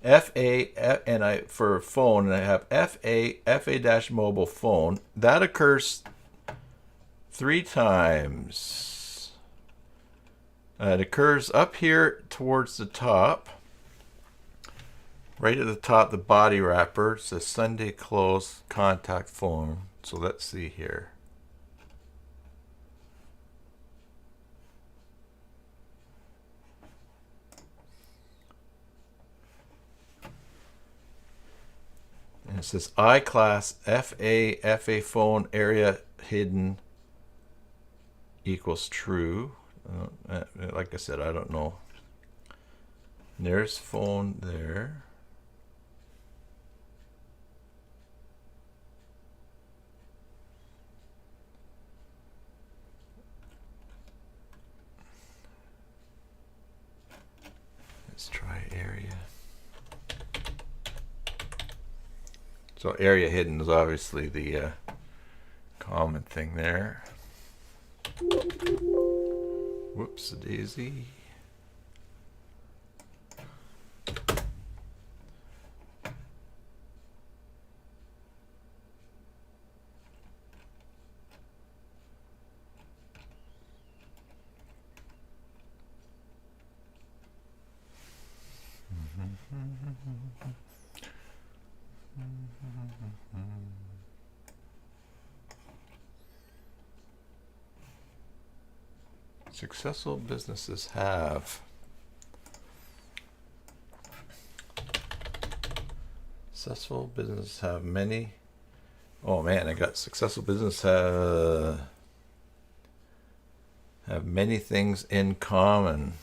FA and I for phone, and I have FA mobile phone. That occurs 3 times. It occurs up here towards the top. Right at the top, the body wrapper says Sunday close contact form. So let's see here. And it says iClass FA phone area hidden equals true. Like I said, I don't know. And there's phone there. Let's try area. So area hidden is obviously the common thing there. Whoops, a daisy. Successful businesses have. Successful businesses have many. Oh man, I got successful business have many things in common.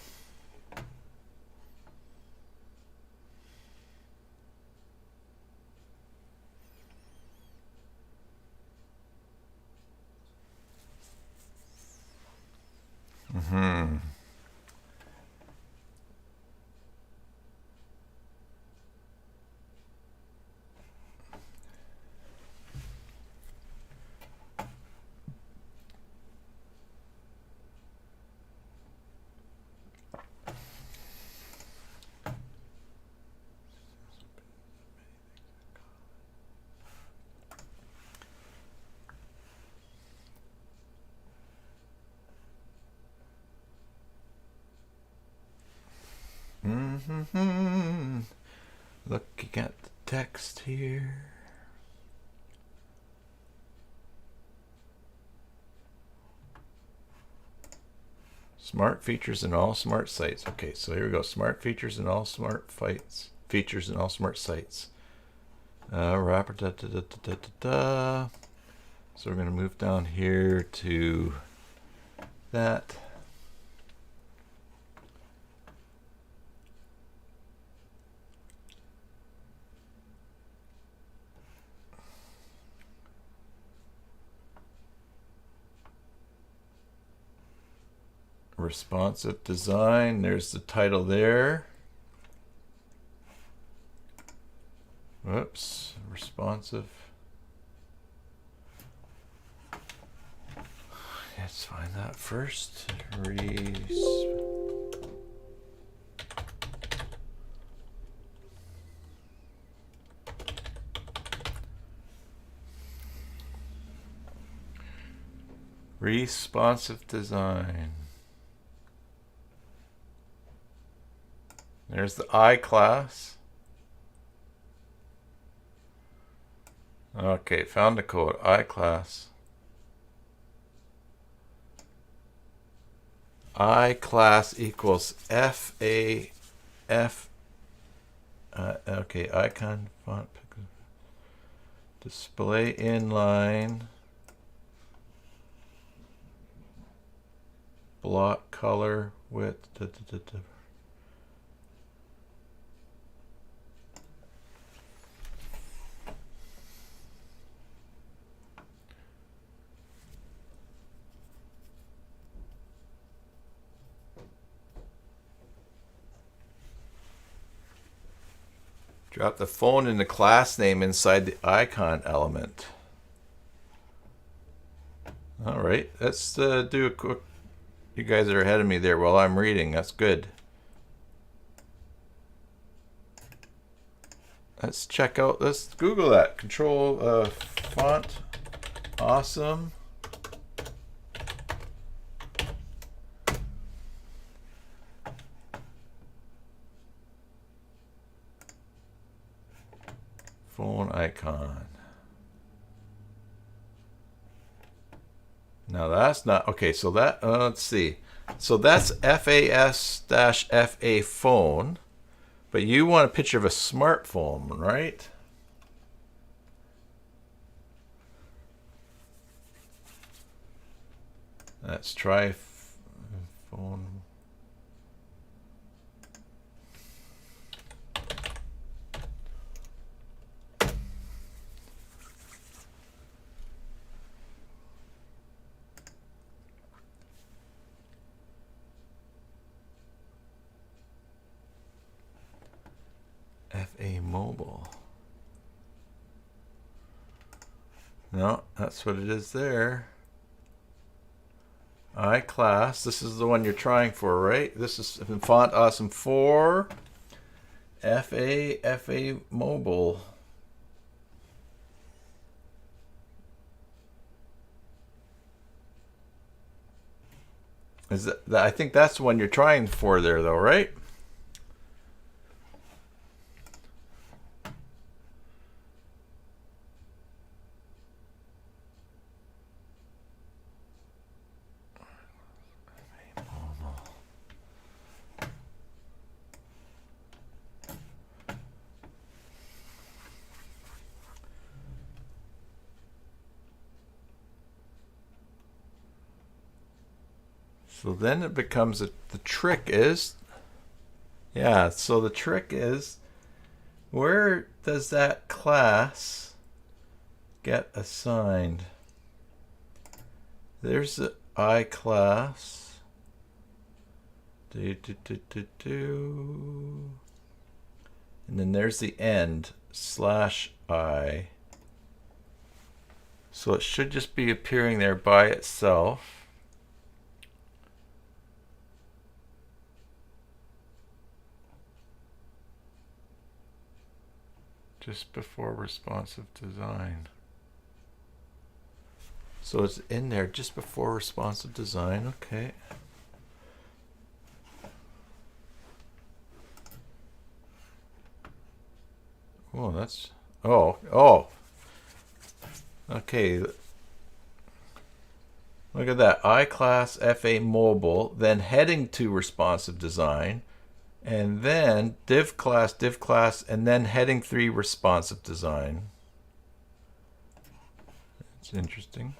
Looking at the text here. Smart features in all smart sites. Okay, so here we go. Smart features in all smart sites. Features in all smart sites. Wrapper. So we're going to move down here to that. Responsive design. There's the title there. Whoops. Responsive. Let's find that first. Responsive design. There's the I class. Okay, found the code. I class. I class equals okay, icon font display inline block color width. Drop the phone in the class name inside the icon element. All right, let's do a quick You guys are ahead of me there while I'm reading. That's good. Let's check out, let's Google that. Control font awesome. Phone icon. Now that's not, okay, so that, let's see. So that's FAS-FA phone, but you want a picture of a smartphone, right? Let's try phone. FA mobile. No, that's what it is there. iClass. This is the one you're trying for, right? This is Font Awesome 4. FA mobile. Is that, I think that's the one you're trying for there, though, right? So then it becomes the trick is, yeah, so the trick is, where does that class get assigned? There's the iClass. And then there's the end, /I. So it should just be appearing there by itself. Just before responsive design. So it's in there just before responsive design, okay. Oh, that's, oh. Okay. Look at that, iClass FA mobile, then heading to responsive design, and then div class, and then heading 3 responsive design. It's interesting.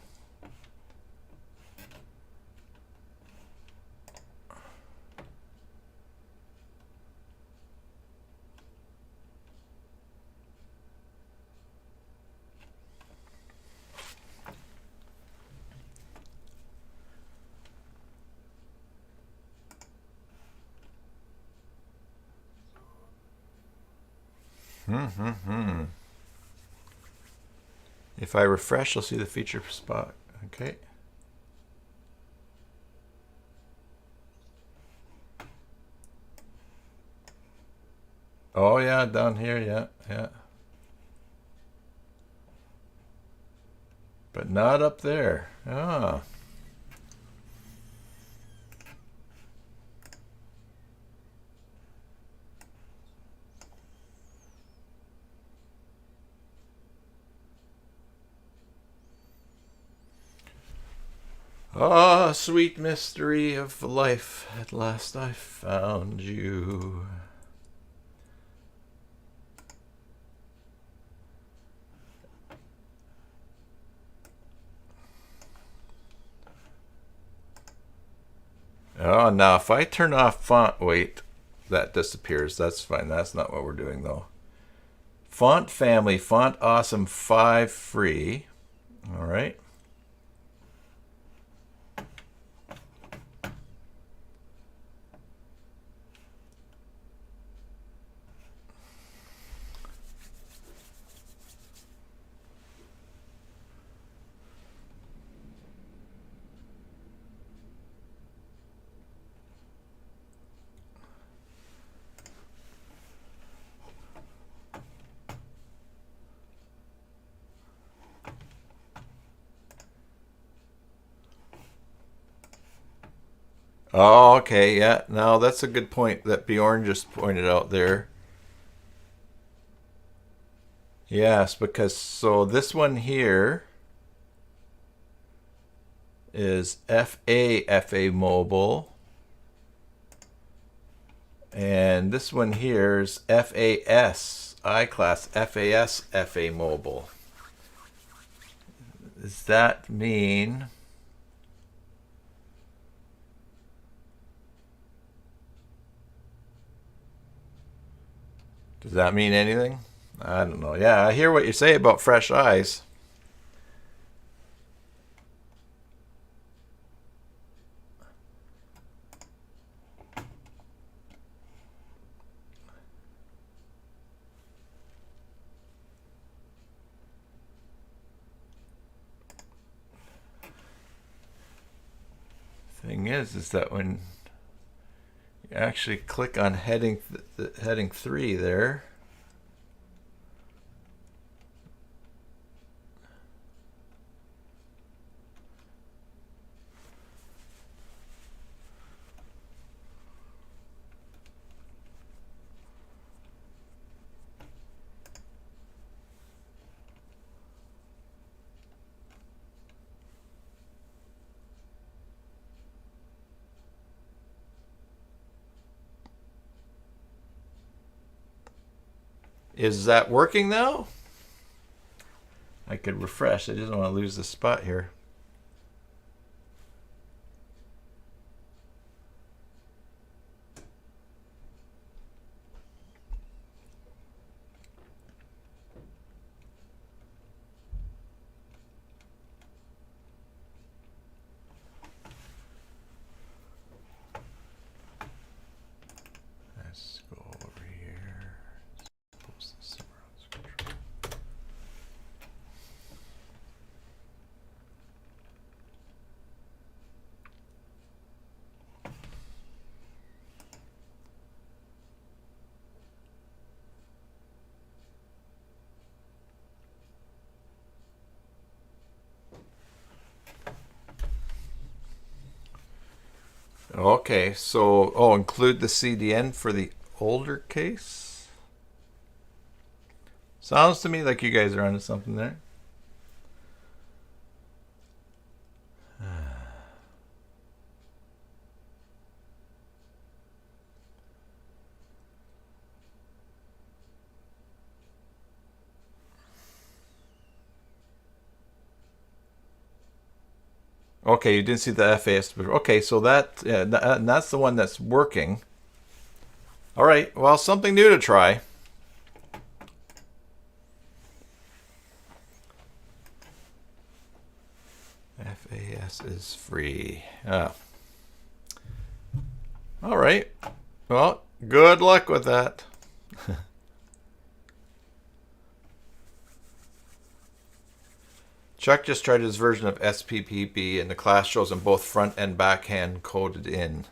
If I refresh, you'll see the feature spot. Okay. Oh yeah, down here, yeah. But not up there. Ah. Ah, sweet mystery of life, at last I found you. Oh, now if I turn off font weight, that disappears. That's fine. That's not what we're doing, though. Font family, Font Awesome 5 free. All right. Oh, okay, yeah. Now that's a good point that Bjorn just pointed out there. Yes, because so this one here is FA mobile. And this one here is FAS, I-class, FA mobile. Does that mean... Does that mean anything? I don't know. Yeah, I hear what you say about fresh eyes. Thing is that when you actually click on heading 3 there, is that working now? I could refresh. I just don't want to lose the spot here. Let's go over here. Post this somewhere else. Okay, so include the CDN for the older case. Sounds to me like you guys are onto something there. Okay, you didn't see the FAS. Okay, so that's the one that's working. All right, well, something new to try. FAS is free. All right. Well, good luck with that. Chuck just tried his version of SPPB, and the class shows them both front and backhand coded in.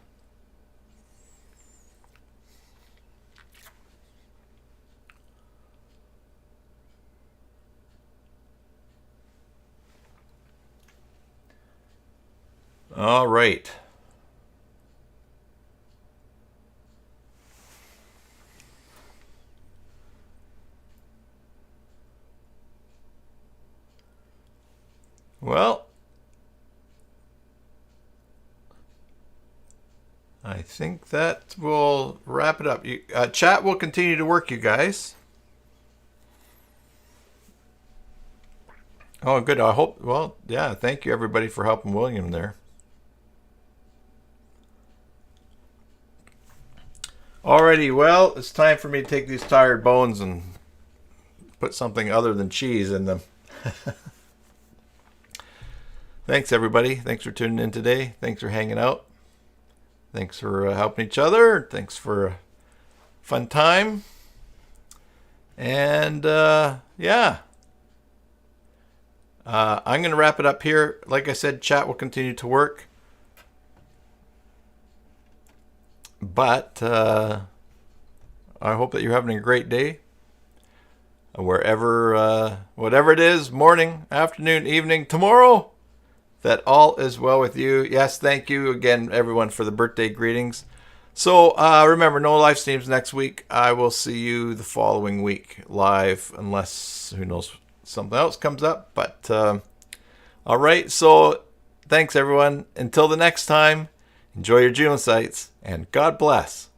All right. Well, I think that will wrap it up. Chat will continue to work, you guys. Oh, good. I hope. Well, yeah. Thank you, everybody, for helping William there. Alrighty. Well, it's time for me to take these tired bones and put something other than cheese in them. Thanks, everybody. Thanks for tuning in today. Thanks for hanging out. Thanks for helping each other. Thanks for a fun time. And yeah. I'm going to wrap it up here. Like I said, chat will continue to work. But I hope that you're having a great day. Wherever, whatever it is, morning, afternoon, evening, tomorrow. that all is well with you. Yes, thank you again, everyone, for the birthday greetings. So remember, no live streams next week. I will see you the following week live, unless, who knows, something else comes up. But all right, so thanks, everyone. Until the next time, enjoy your Joomla sites, and God bless.